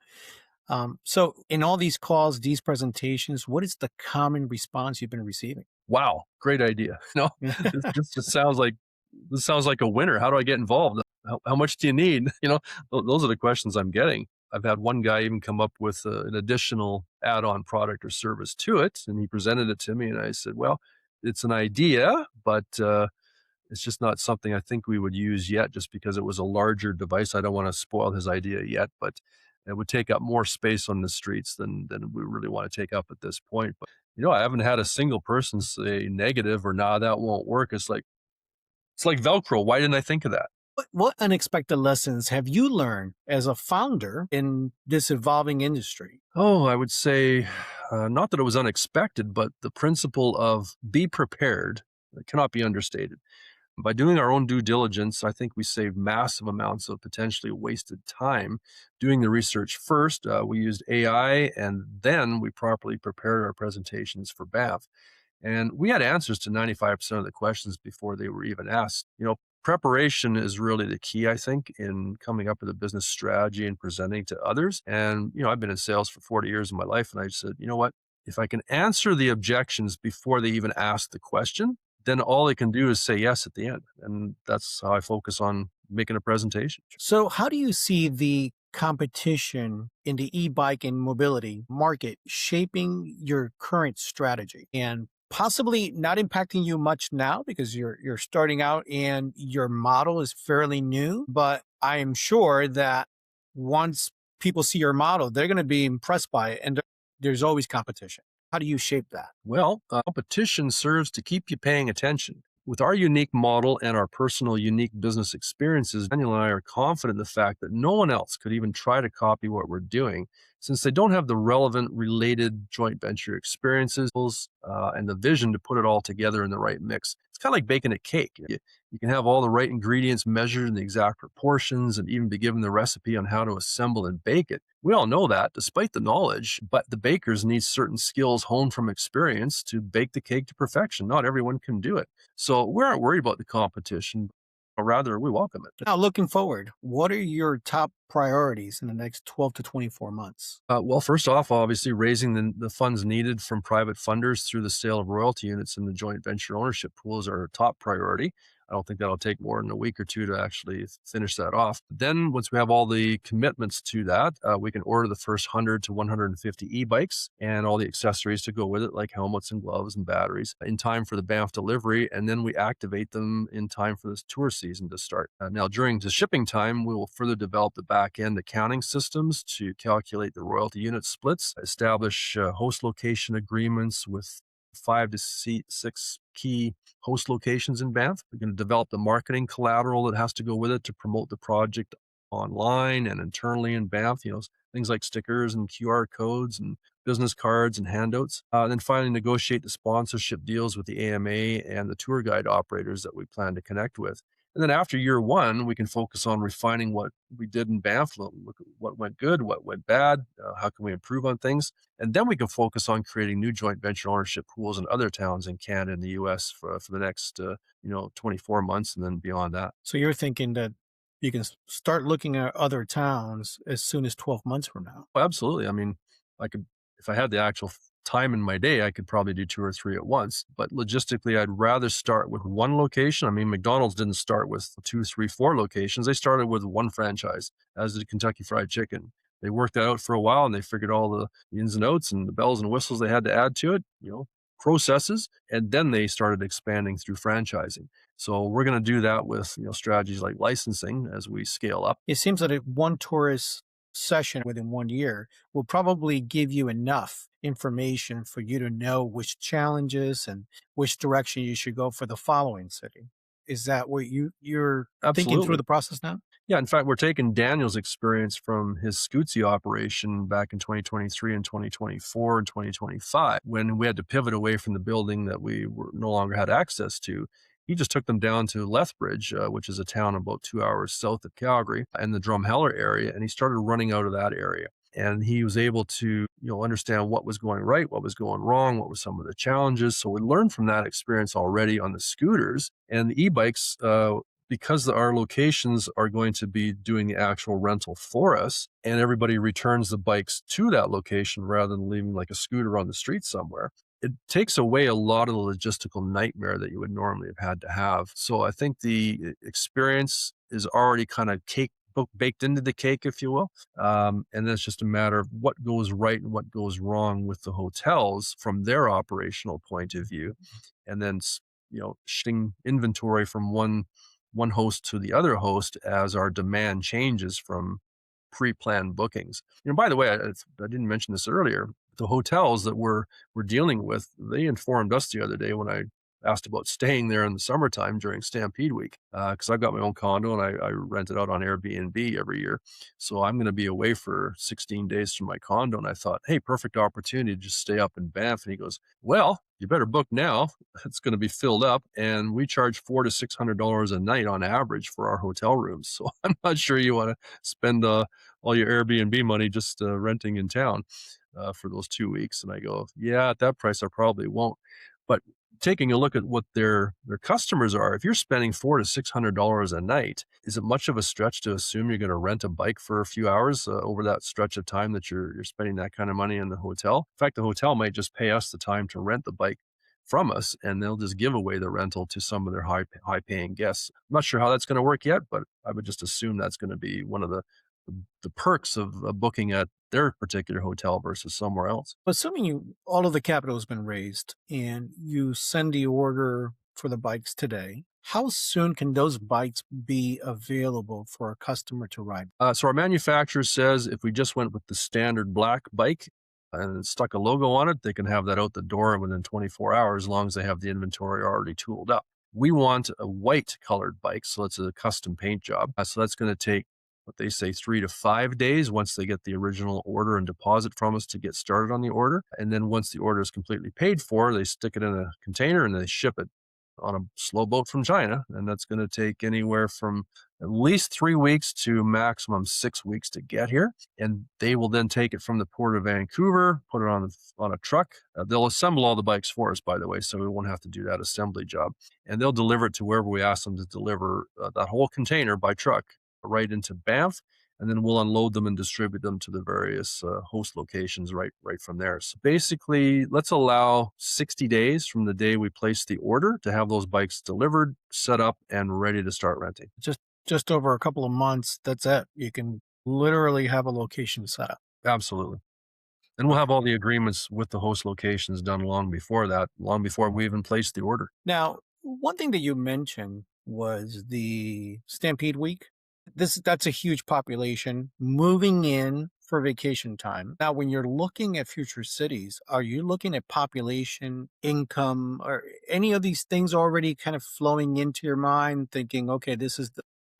So, in all these calls, these presentations, what is the common response you've been receiving? Wow, great idea. No, this just sounds like a winner. How do I get involved? How much do you need? Those are the questions I'm getting. I've had one guy even come up with an additional add-on product or service to it, and he presented it to me, and I said, "Well, it's an idea, but it's just not something I think we would use yet, just because it was a larger device. I don't want to spoil his idea yet, but it would take up more space on the streets than we really want to take up at this point." But I haven't had a single person say negative or nah, that won't work. It's like Velcro. Why didn't I think of that? What unexpected lessons have you learned as a founder in this evolving industry? Oh, I would say not that it was unexpected, but the principle of be prepared cannot be understated. By doing our own due diligence, I think we save massive amounts of potentially wasted time doing the research first. We used AI and then we properly prepared our presentations for Banff. And we had answers to 95% of the questions before they were even asked. Preparation is really the key, I think, in coming up with a business strategy and presenting to others. And, I've been in sales for 40 years of my life. And I said, you know what? If I can answer the objections before they even ask the question, then all they can do is say yes at the end. And that's how I focus on making a presentation. So, how do you see the competition in the e-bike and mobility market shaping your current strategy and possibly not impacting you much now because you're starting out and your model is fairly new, but I am sure that once people see your model, they're going to be impressed by it. And there's always competition. How do you shape that? Well, competition serves to keep you paying attention. With our unique model and our personal unique business experiences, Daniel and I are confident in the fact that no one else could even try to copy what we're doing since they don't have the relevant related joint venture experiences and the vision to put it all together in the right mix. It's kind of like baking a cake. You can have all the right ingredients measured in the exact proportions and even be given the recipe on how to assemble and bake it. We all know that despite the knowledge, but the bakers need certain skills honed from experience to bake the cake to perfection. Not everyone can do it. So we aren't worried about the competition, or rather, we welcome it. Now, looking forward, what are your top priorities in the next 12 to 24 months? Well, first off, obviously, raising the funds needed from private funders through the sale of royalty units in the joint venture ownership pool is our top priority. I don't think that'll take more than a week or two to actually finish that off. Then, once we have all the commitments to that, we can order the first 100 to 150 e-bikes and all the accessories to go with it, like helmets and gloves and batteries, in time for the Banff delivery. And then we activate them in time for this tour season to start. Now, during the shipping time, we will further develop the back end accounting systems to calculate the royalty unit splits, establish host location agreements with 5 to 6 key host locations in Banff. We're going to develop the marketing collateral that has to go with it to promote the project online and internally in Banff, things like stickers and QR codes and business cards and handouts. Then finally negotiate the sponsorship deals with the AMA and the tour guide operators that we plan to connect with. And then after year one, we can focus on refining what we did in Banff, look at what went good, what went bad, how can we improve on things. And then we can focus on creating new joint venture ownership pools in other towns in Canada and the US for the next 24 months and then beyond that. So you're thinking that you can start looking at other towns as soon as 12 months from now. Well, absolutely. I mean, I could, if I had the actual time in my day, I could probably do 2 or 3 at once. But logistically, I'd rather start with one location. I mean, McDonald's didn't start with 2, 3, 4 locations. They started with one franchise, as did Kentucky Fried Chicken. They worked that out for a while and they figured all the ins and outs and the bells and whistles they had to add to it, processes, and then they started expanding through franchising. So we're going to do that with strategies like licensing as we scale up. It seems that one tourist session within 1 year will probably give you enough information for you to know which challenges and which direction you should go for the following city. Is that what you're thinking through Absolutely. the process now? Yeah, in fact, we're taking Daniel's experience from his Scootsy operation back in 2023 and 2024 and 2025, when we had to pivot away from the building that we no longer had access to. He just took them down to Lethbridge, which is a town about 2 hours south of Calgary, and the Drumheller area, and he started running out of that area. And he was able to, understand what was going right, what was going wrong, what were some of the challenges. So we learned from that experience already on the scooters and the e-bikes. Because our locations are going to be doing the actual rental for us and everybody returns the bikes to that location rather than leaving like a scooter on the street somewhere, it takes away a lot of the logistical nightmare that you would normally have had to have. So I think the experience is already kind of baked into the cake, if you will. And then it's just a matter of what goes right and what goes wrong with the hotels from their operational point of view. And then, shifting inventory from one host to the other host as our demand changes from pre-planned bookings. By the way, I didn't mention this earlier. The hotels that we're dealing with, they informed us the other day when I asked about staying there in the summertime during Stampede Week, because I've got my own condo and I rent it out on Airbnb every year. So I'm going to be away for 16 days from my condo. And I thought, hey, perfect opportunity to just stay up in Banff. And he goes, well, you better book now. It's going to be filled up. And we charge $400 to $600 a night on average for our hotel rooms. So I'm not sure you want to spend all your Airbnb money just renting in town for those 2 weeks. And I go, yeah, at that price, I probably won't. But taking a look at what their customers are, if you're spending $400 to $600 a night, is it much of a stretch to assume you're going to rent a bike for a few hours over that stretch of time that you're spending that kind of money in the hotel? In fact, the hotel might just pay us the time to rent the bike from us, and they'll just give away the rental to some of their high paying guests. I'm not sure how that's going to work yet, but I would just assume that's going to be one of the perks of booking at their particular hotel versus somewhere else. Assuming all of the capital has been raised and you send the order for the bikes today, How soon can those bikes be available for a customer to ride? So our manufacturer says if we just went with the standard black bike and stuck a logo on it, they can have that out the door within 24 hours, as long as they have the inventory already tooled up. We want a white colored bike, so it's a custom paint job. So that's going to take what they say 3 to 5 days once they get the original order and deposit from us to get started on the order. And then once the order is completely paid for, they stick it in a container and they ship it on a slow boat from China. And that's going to take anywhere from at least 3 weeks to maximum 6 weeks to get here. And they will then take it from the port of Vancouver, put it on a truck. They'll assemble all the bikes for us, by the way, so we won't have to do that assembly job. And they'll deliver it to wherever we ask them to deliver that whole container by truck right into Banff. And then we'll unload them and distribute them to the various host locations right from there. So basically, let's allow 60 days from the day we place the order to have those bikes delivered, set up, and ready to start renting. Just over a couple of months, that's it. You can literally have a location set up. Absolutely. And we'll have all the agreements with the host locations done long before that, long before we even place the order. Now, one thing that you mentioned was the Stampede Week. That's a huge population moving in for vacation time. Now, when you're looking at future cities, are you looking at population, income, or any of these things already kind of flowing into your mind, thinking, okay, this is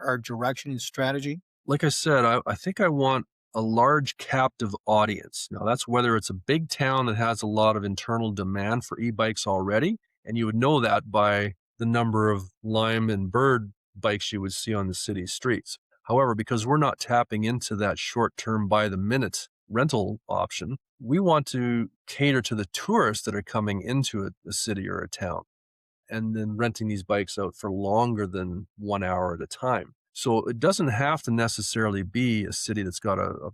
our direction and strategy? Like I said, I think I want a large captive audience. Now, that's whether it's a big town that has a lot of internal demand for e-bikes already, and you would know that by the number of Lime and Bird bikes you would see on the city streets. However, because we're not tapping into that short-term by-the-minute rental option, we want to cater to the tourists that are coming into a city or a town and then renting these bikes out for longer than 1 hour at a time. So it doesn't have to necessarily be a city that's got a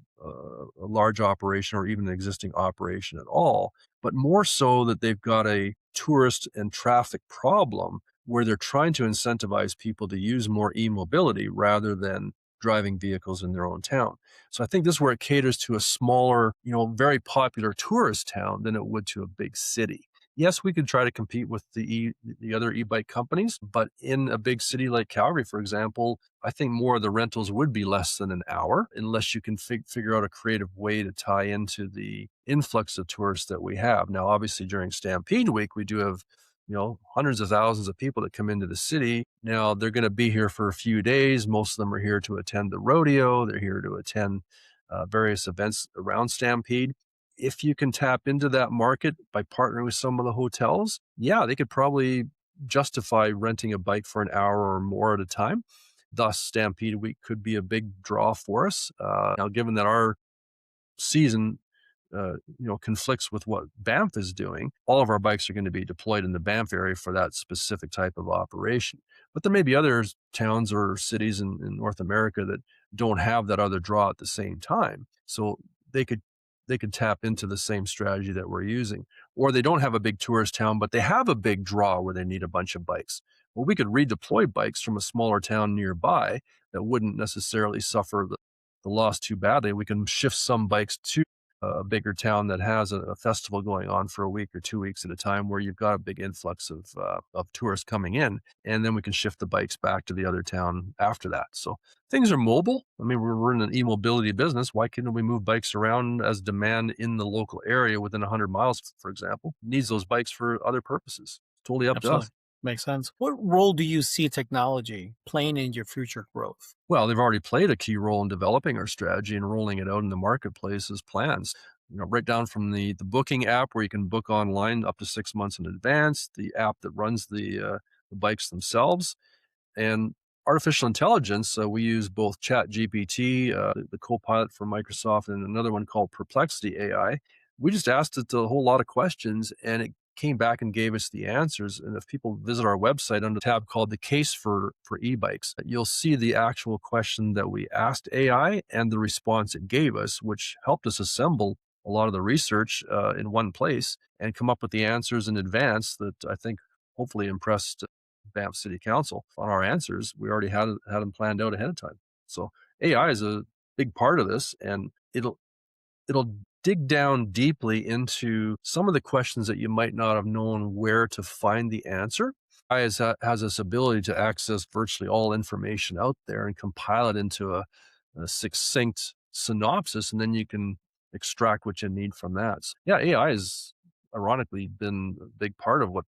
large operation or even an existing operation at all, but more so that they've got a tourist and traffic problem where they're trying to incentivize people to use more e-mobility rather than driving vehicles in their own town. So I think this is where it caters to a smaller, very popular tourist town than it would to a big city. Yes, we could try to compete with the other e-bike companies, but in a big city like Calgary, for example, I think more of the rentals would be less than an hour unless you can figure out a creative way to tie into the influx of tourists that we have. Now, obviously, during Stampede Week, we do have hundreds of thousands of people that come into the city. Now, they're going to be here for a few days. Most of them are here to attend the rodeo. They're here to attend various events around Stampede. If you can tap into that market by partnering with some of the hotels, yeah, they could probably justify renting a bike for an hour or more at a time. Thus, Stampede Week could be a big draw for us. Now, given that our season conflicts with what Banff is doing, all of our bikes are going to be deployed in the Banff area for that specific type of operation. But there may be other towns or cities in North America that don't have that other draw at the same time. So they could tap into the same strategy that we're using. Or they don't have a big tourist town, but they have a big draw where they need a bunch of bikes. Well, we could redeploy bikes from a smaller town nearby that wouldn't necessarily suffer the loss too badly. We can shift some bikes to a bigger town that has a festival going on for a week or 2 weeks at a time where you've got a big influx of tourists coming in, and then we can shift the bikes back to the other town after that. So things are mobile. I mean, we're in an e-mobility business. Why couldn't we move bikes around as demand in the local area within 100 miles, for example? Needs those bikes for other purposes. Totally up to us. Makes sense. What role do you see technology playing in your future growth? Well, they've already played a key role in developing our strategy and rolling it out in the marketplace as plans. Right down from the booking app where you can book online up to 6 months in advance, the app that runs the bikes themselves, and artificial intelligence. We use both ChatGPT, the co-pilot from Microsoft, and another one called Perplexity AI. We just asked it a whole lot of questions, and it came back and gave us the answers. And if people visit our website under the tab called the case for e-bikes, you'll see the actual question that we asked AI and the response it gave us, which helped us assemble a lot of the research in one place and come up with the answers in advance that I think hopefully impressed Banff City Council on our answers. We already had them planned out ahead of time. So AI is a big part of this, and it'll dig down deeply into some of the questions that you might not have known where to find the answer. Has this ability to access virtually all information out there and compile it into a succinct synopsis, and then you can extract what you need from that. So, yeah, AI has ironically been a big part of what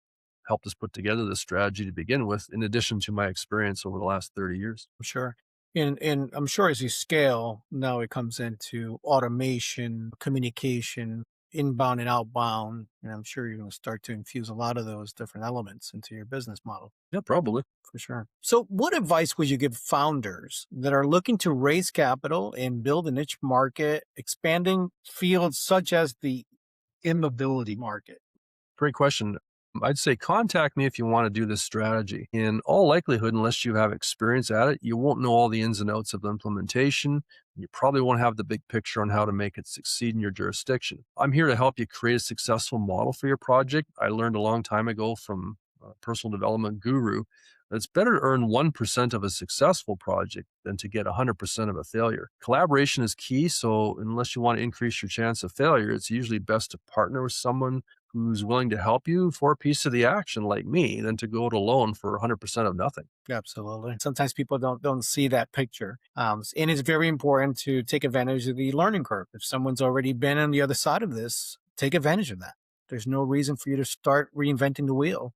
helped us put together this strategy to begin with, in addition to my experience over the last 30 years. Sure. And I'm sure as you scale, now it comes into automation, communication, inbound and outbound. And I'm sure you're going to start to infuse a lot of those different elements into your business model. Yeah, probably. For sure. So, what advice would you give founders that are looking to raise capital and build a niche market, expanding fields such as the immobility market? Great question. I'd say contact me if you want to do this strategy. In all likelihood, unless you have experience at it, you won't know all the ins and outs of the implementation. You probably won't have the big picture on how to make it succeed in your jurisdiction. I'm here to help you create a successful model for your project. I learned a long time ago from a personal development guru that it's better to earn 1% of a successful project than to get 100% of a failure. Collaboration is key, so unless you want to increase your chance of failure, it's usually best to partner with someone who's willing to help you for a piece of the action like me than to go it alone for 100% of nothing. Absolutely. Sometimes people don't see that picture, and it's very important to take advantage of the learning curve. If someone's already been on the other side of this, take advantage of that. There's no reason for you to start reinventing the wheel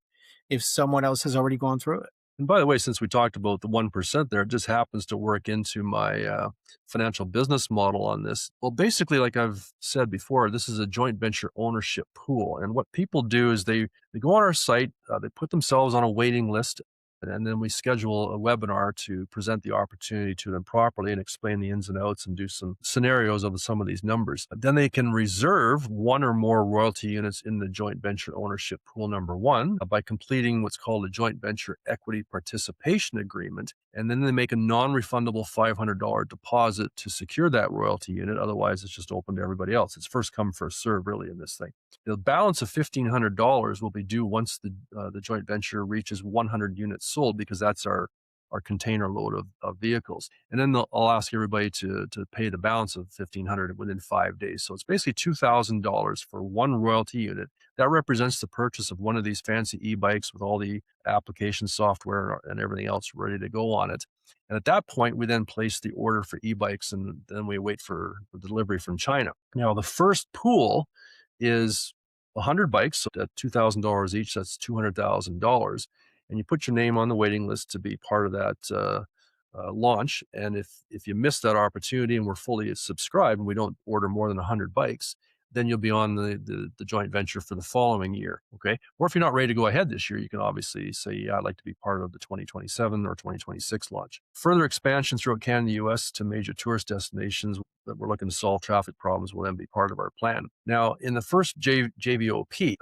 if someone else has already gone through it. And by the way, since we talked about the 1% there, it just happens to work into my financial business model on this. Well, basically, like I've said before, this is a joint venture ownership pool. And what people do is they go on our site, they put themselves on a waiting list, and then we schedule a webinar to present the opportunity to them properly and explain the ins and outs and do some scenarios of some of these numbers. Then they can reserve one or more royalty units in the joint venture ownership pool number one by completing what's called a joint venture equity participation agreement. And then they make a non-refundable $500 deposit to secure that royalty unit. Otherwise, it's just open to everybody else. It's first come, first serve, really, in this thing. The balance of $1,500 will be due once the joint venture reaches 100 units sold, because that's our container load of vehicles. And then I'll ask everybody to pay the balance of $1,500 within 5 days. So it's basically $2,000 for one royalty unit. That represents the purchase of one of these fancy e-bikes with all the application software and everything else ready to go on it. And at that point, we then place the order for e-bikes, and then we wait for the delivery from China. Now, the first pool is 100 bikes, so at $2,000 each, that's $200,000. And you put your name on the waiting list to be part of that launch. And if you miss that opportunity and we're fully subscribed and we don't order more than 100 bikes, then you'll be on the joint venture for the following year. Okay. Or if you're not ready to go ahead this year, you can obviously say, yeah, I'd like to be part of the 2027 or 2026 launch. Further expansion throughout Canada and the US to major tourist destinations that we're looking to solve traffic problems will then be part of our plan. Now, in the first JVOP,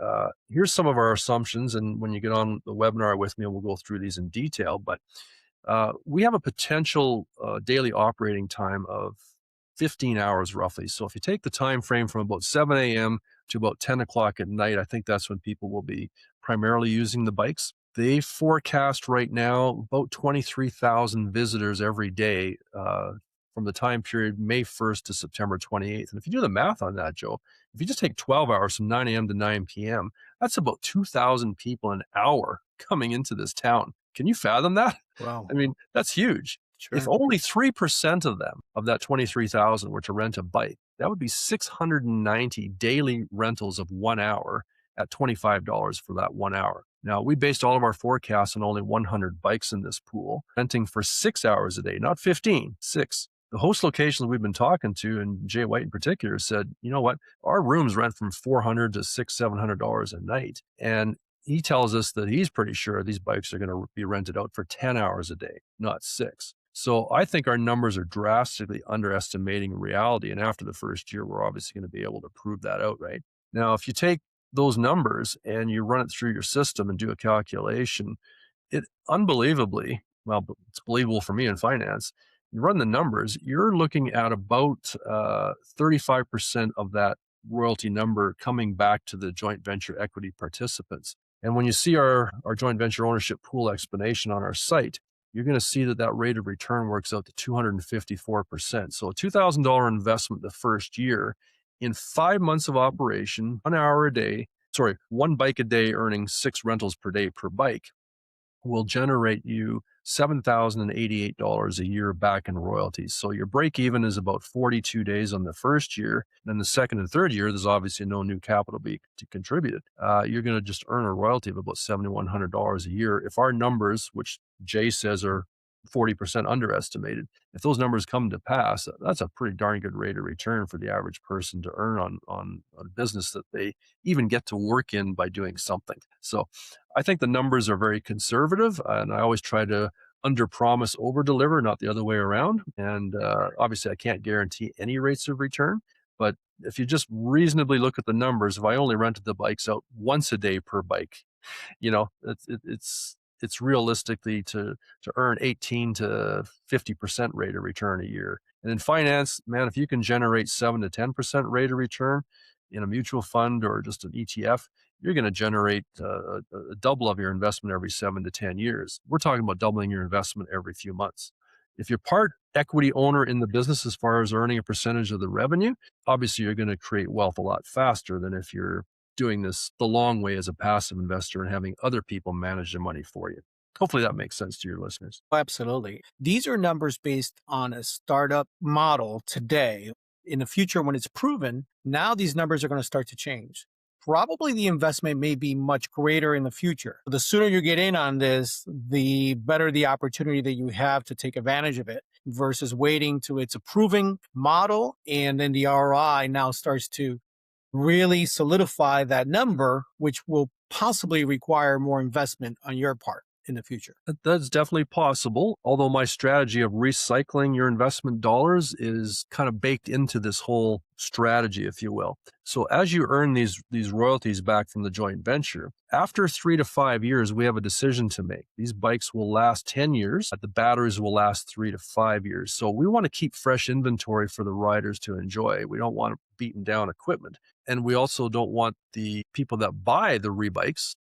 here's some of our assumptions. And when you get on the webinar with me, we'll go through these in detail. But we have a potential daily operating time of 15 hours roughly. So if you take the time frame from about 7 a.m. to about 10 o'clock at night, I think that's when people will be primarily using the bikes. They forecast right now about 23,000 visitors every day from the time period May 1st to September 28th. And if you do the math on that, Joe, if you just take 12 hours from 9 a.m. to 9 p.m., that's about 2,000 people an hour coming into this town. Can you fathom that? Wow. I mean, that's huge. Sure. If only 3% of them, of that 23,000, were to rent a bike, that would be 690 daily rentals of 1 hour at $25 for that 1 hour. Now, we based all of our forecasts on only 100 bikes in this pool, renting for 6 hours a day, not 15, 6. The host locations we've been talking to, and Jay White in particular, said, you know what, our rooms rent from $400 to $600, $700 a night. And he tells us that he's pretty sure these bikes are going to be rented out for 10 hours a day, not 6. So I think our numbers are drastically underestimating reality. And after the first year, we're obviously going to be able to prove that out, right? Now, if you take those numbers and you run it through your system and do a calculation, it unbelievably, well, it's believable for me in finance, you run the numbers, you're looking at about 35% of that royalty number coming back to the joint venture equity participants. And when you see our joint venture ownership pool explanation on our site, you're going to see that rate of return works out to 254%. So a $2,000 investment the first year, in 5 months of operation, 1 hour a day, 1 bike a day, earning 6 rentals per day per bike. will generate you $7,088 a year back in royalties. So your break even is about 42 days on the first year. Then the second and third year, there's obviously no new capital be to contribute. You're going to just earn a royalty of about $7,100 a year. If our numbers, which Jay says are 40% underestimated, if those numbers come to pass, that's a pretty darn good rate of return for the average person to earn on a business that they even get to work in by doing something. So I think the numbers are very conservative, and I always try to under promise, over deliver, not the other way around. And obviously, I can't guarantee any rates of return, but if you just reasonably look at the numbers, if I only rented the bikes out once a day per bike, it's realistically to earn 18 to 50% rate of return a year. And in finance, man, if you can generate 7 to 10% rate of return in a mutual fund or just an ETF, you're going to generate a double of your investment every 7 to 10 years. We're talking about doubling your investment every few months. If you're part equity owner in the business as far as earning a percentage of the revenue, obviously you're going to create wealth a lot faster than if you're doing this the long way as a passive investor and having other people manage the money for you. Hopefully that makes sense to your listeners. Absolutely. These are numbers based on a startup model today. In the future, when it's proven, now these numbers are going to start to change. Probably the investment may be much greater in the future. The sooner you get in on this, the better the opportunity that you have to take advantage of it versus waiting to it's a proving model and then the ROI now starts to really solidify that number, which will possibly require more investment on your part in the future. That's definitely possible, although my strategy of recycling your investment dollars is kind of baked into this whole strategy, if you will. So as you earn these royalties back from the joint venture, after 3 to 5 years, we have a decision to make. These bikes will last 10 years, but the batteries will last 3 to 5 years. So we want to keep fresh inventory for the riders to enjoy. We don't want beaten down equipment. And we also don't want the people that buy the ReeBikes,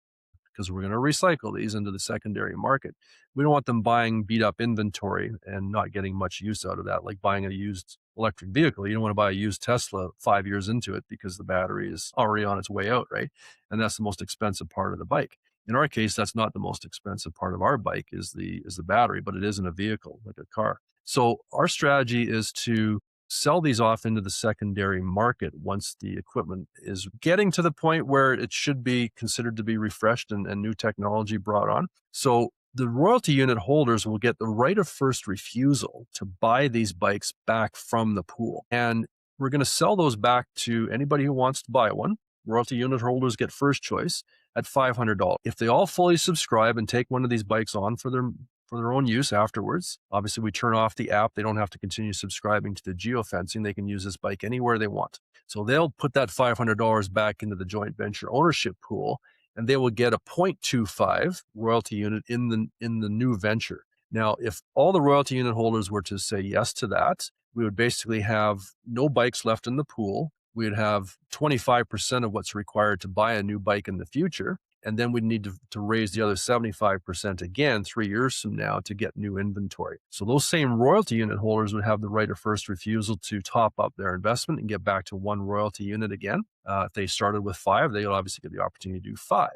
because we're going to recycle these into the secondary market. We don't want them buying beat up inventory and not getting much use out of that, like buying a used electric vehicle. You don't want to buy a used Tesla 5 years into it because the battery is already on its way out, right? And that's the most expensive part of the bike. In our case, that's not the most expensive part of our bike is the battery, but it is in a vehicle like a car. So our strategy is to sell these off into the secondary market once the equipment is getting to the point where it should be considered to be refreshed and new technology brought on. So the royalty unit holders will get the right of first refusal to buy these bikes back from the pool. And we're going to sell those back to anybody who wants to buy one. Royalty unit holders get first choice at $500. If they all fully subscribe and take one of these bikes on for their own use afterwards. Obviously, we turn off the app. They don't have to continue subscribing to the geofencing. They can use this bike anywhere they want. So they'll put that $500 back into the joint venture ownership pool, and they will get a 0.25 royalty unit in the new venture. Now, if all the royalty unit holders were to say yes to that, we would basically have no bikes left in the pool. We'd have 25% of what's required to buy a new bike in the future. And then we'd need to raise the other 75% again 3 years from now to get new inventory. So those same royalty unit holders would have the right of first refusal to top up their investment and get back to one royalty unit again. If they started with 5, they would obviously get the opportunity to do 5.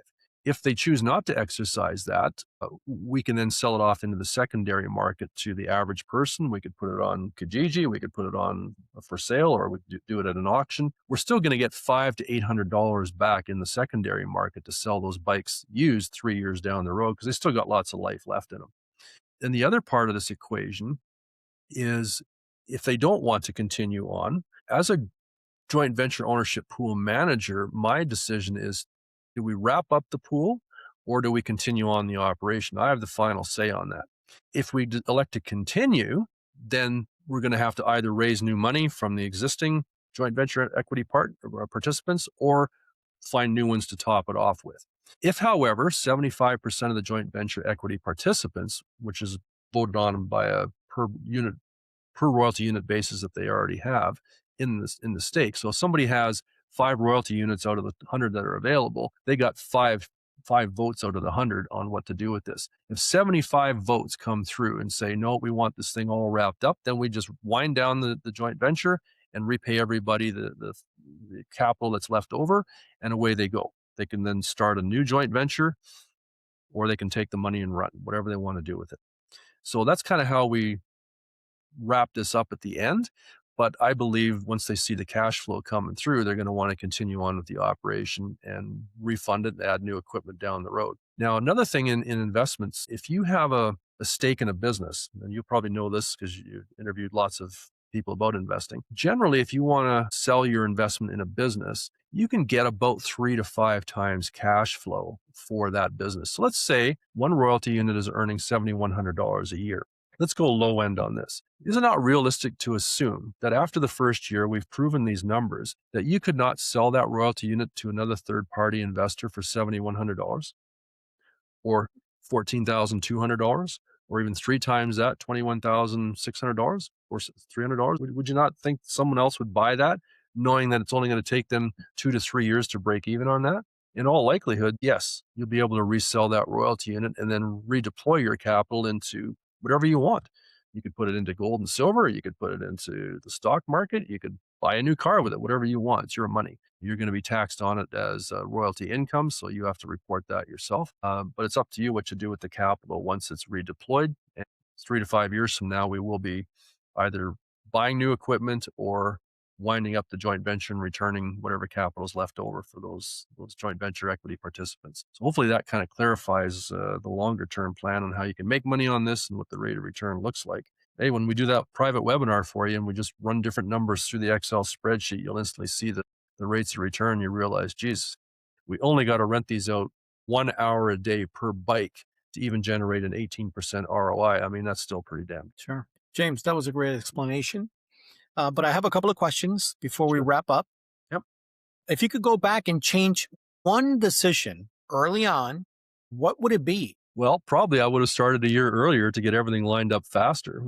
If they choose not to exercise that, we can then sell it off into the secondary market to the average person. We could put it on Kijiji, we could put it on for sale, or we could do it at an auction. We're still going to get $500 to $800 back in the secondary market to sell those bikes used 3 years down the road because they still got lots of life left in them. And the other part of this equation is if they don't want to continue on, as a joint venture ownership pool manager, my decision is, do we wrap up the pool or do we continue on the operation? I have the final say on that. If we elect to continue, then we're going to have to either raise new money from the existing joint venture equity participants or find new ones to top it off with. If, however, 75% of the joint venture equity participants, which is voted on by a per royalty unit basis that they already have in the stake. So if somebody has 5 royalty units out of the 100 that are available, they got five votes out of the 100 on what to do with this. If 75 votes come through and say, no, we want this thing all wrapped up, then we just wind down the joint venture and repay everybody the capital that's left over, and away they go. They can then start a new joint venture or they can take the money and run, whatever they want to do with it. So that's kind of how we wrap this up at the end. But I believe once they see the cash flow coming through, they're going to want to continue on with the operation and refund it and add new equipment down the road. Now, another thing in investments, if you have a stake in a business, and you probably know this because you interviewed lots of people about investing. Generally, if you want to sell your investment in a business, you can get about 3 to 5 times cash flow for that business. So let's say one royalty unit is earning $7,100 a year. Let's go low end on this. Is it not realistic to assume that after the first year, we've proven these numbers, that you could not sell that royalty unit to another third-party investor for $7,100 or $14,200 or even 3 times that, $21,600 or $300? Would you not think someone else would buy that, knowing that it's only going to take them 2 to 3 years to break even on that? In all likelihood, yes, you'll be able to resell that royalty unit and then redeploy your capital into whatever you want. You could put it into gold and silver. You could put it into the stock market. You could buy a new car with it, whatever you want. It's your money. You're going to be taxed on it as royalty income, so you have to report that yourself. But it's up to you what you do with the capital once it's redeployed. And 3 to 5 years from now, we will be either buying new equipment or winding up the joint venture and returning whatever capital is left over for those joint venture equity participants. So hopefully that kind of clarifies the longer term plan on how you can make money on this and what the rate of return looks like. Hey, when we do that private webinar for you and we just run different numbers through the Excel spreadsheet, you'll instantly see the rates of return. You realize, geez, we only got to rent these out 1 hour a day per bike to even generate an 18% ROI. I mean, that's still pretty damn. Sure. James, that was a great explanation. But I have a couple of questions before we wrap up. Yep. If you could go back and change one decision early on, what would it be? Well, probably I would have started a year earlier to get everything lined up faster.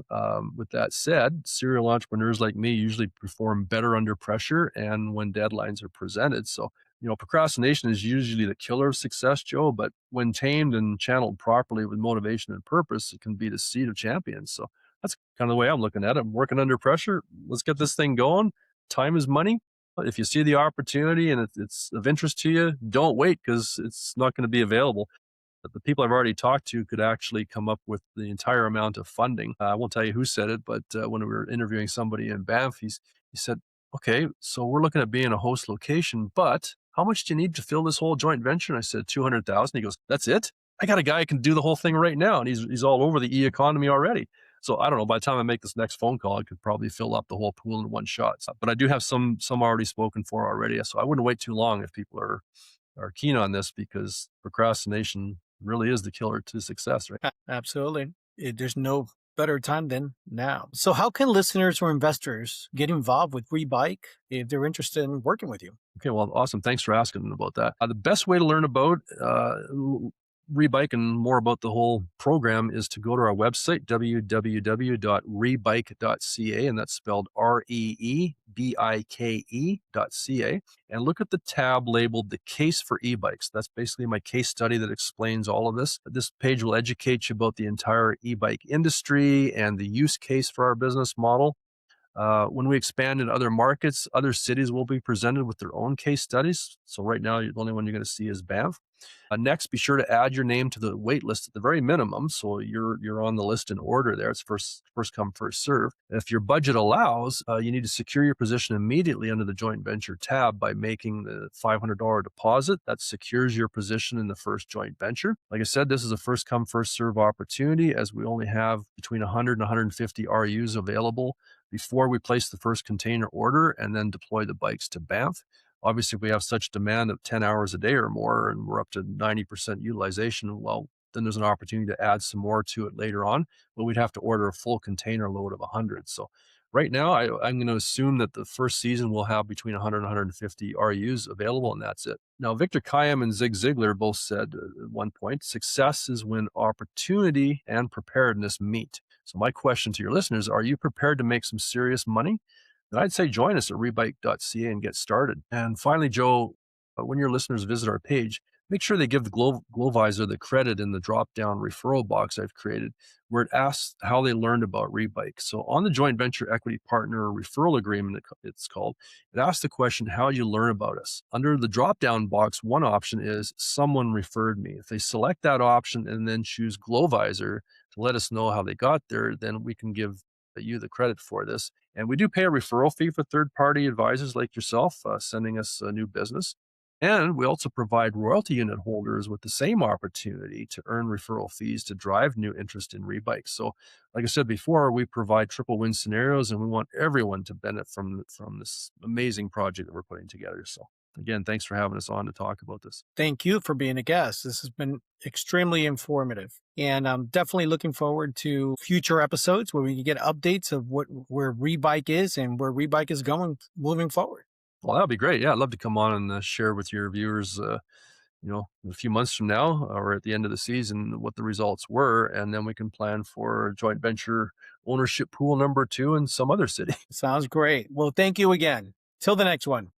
With that said, serial entrepreneurs like me usually perform better under pressure and when deadlines are presented. So, procrastination is usually the killer of success, Joe, but when tamed and channeled properly with motivation and purpose, it can be the seed of champions. So that's kind of the way I'm looking at it. I'm working under pressure. Let's get this thing going. Time is money. But if you see the opportunity and it's of interest to you, don't wait because it's not going to be available. But the people I've already talked to could actually come up with the entire amount of funding. I won't tell you who said it, but when we were interviewing somebody in Banff, he said, okay, so we're looking at being a host location, but how much do you need to fill this whole joint venture? And I said, 200,000. He goes, that's it? I got a guy who can do the whole thing right now. And he's all over the e-economy already. So I don't know, by the time I make this next phone call, I could probably fill up the whole pool in one shot. But I do have some already spoken for already. So I wouldn't wait too long if people are keen on this, because procrastination really is the killer to success, right? Absolutely. There's no better time than now. So how can listeners or investors get involved with ReeBike if they're interested in working with you? Okay, well, awesome. Thanks for asking about that. The best way to learn about ReeBike and more about the whole program is to go to our website, www.reebike.ca, and that's spelled ReeBike.ca, and look at the tab labeled The Case for E-Bikes. That's basically my case study that explains all of this. This page will educate you about the entire e-bike industry and the use case for our business model. When we expand in other markets, other cities will be presented with their own case studies. So right now, the only one you're going to see is Banff. Next, be sure to add your name to the wait list at the very minimum, so you're on the list in order there. It's first come, first serve. If your budget allows, you need to secure your position immediately under the joint venture tab by making the $500 deposit. That secures your position in the first joint venture. Like I said, this is a first come, first serve opportunity, as we only have between 100 and 150 RUs available before we place the first container order and then deploy the bikes to Banff. Obviously, if we have such demand of 10 hours a day or more and we're up to 90% utilization, well, then there's an opportunity to add some more to it later on, but we'd have to order a full container load of 100. So right now, I'm going to assume that the first season will have between 100 and 150 RUs available, and that's it. Now, Victor Kiam and Zig Ziglar both said at one point, success is when opportunity and preparedness meet. So my question to your listeners, are you prepared to make some serious money? Then I'd say join us at ReeBike.ca and get started. And finally, Joe, when your listeners visit our page, make sure they give the Glovisor the credit in the drop-down referral box I've created, where it asks how they learned about ReeBike. So on the joint venture equity partner referral agreement, it's called, it asks the question, how you learn about us. Under the drop-down box, one option is someone referred me. If they select that option and then choose Glovisor to let us know how they got there, then we can give you the credit for this. And we do pay a referral fee for third-party advisors like yourself sending us a new business. And we also provide royalty unit holders with the same opportunity to earn referral fees to drive new interest in ReeBikes. So, like I said before, we provide triple win scenarios, and we want everyone to benefit from this amazing project that we're putting together. So, again, thanks for having us on to talk about this. Thank you for being a guest. This has been extremely informative. And I'm definitely looking forward to future episodes where we can get updates of where ReeBike is and where ReeBike is going moving forward. Well, that'd be great. Yeah, I'd love to come on and share with your viewers, a few months from now or at the end of the season, what the results were, and then we can plan for joint venture ownership pool number 2 in some other city. Sounds great. Well, thank you again. Till the next one.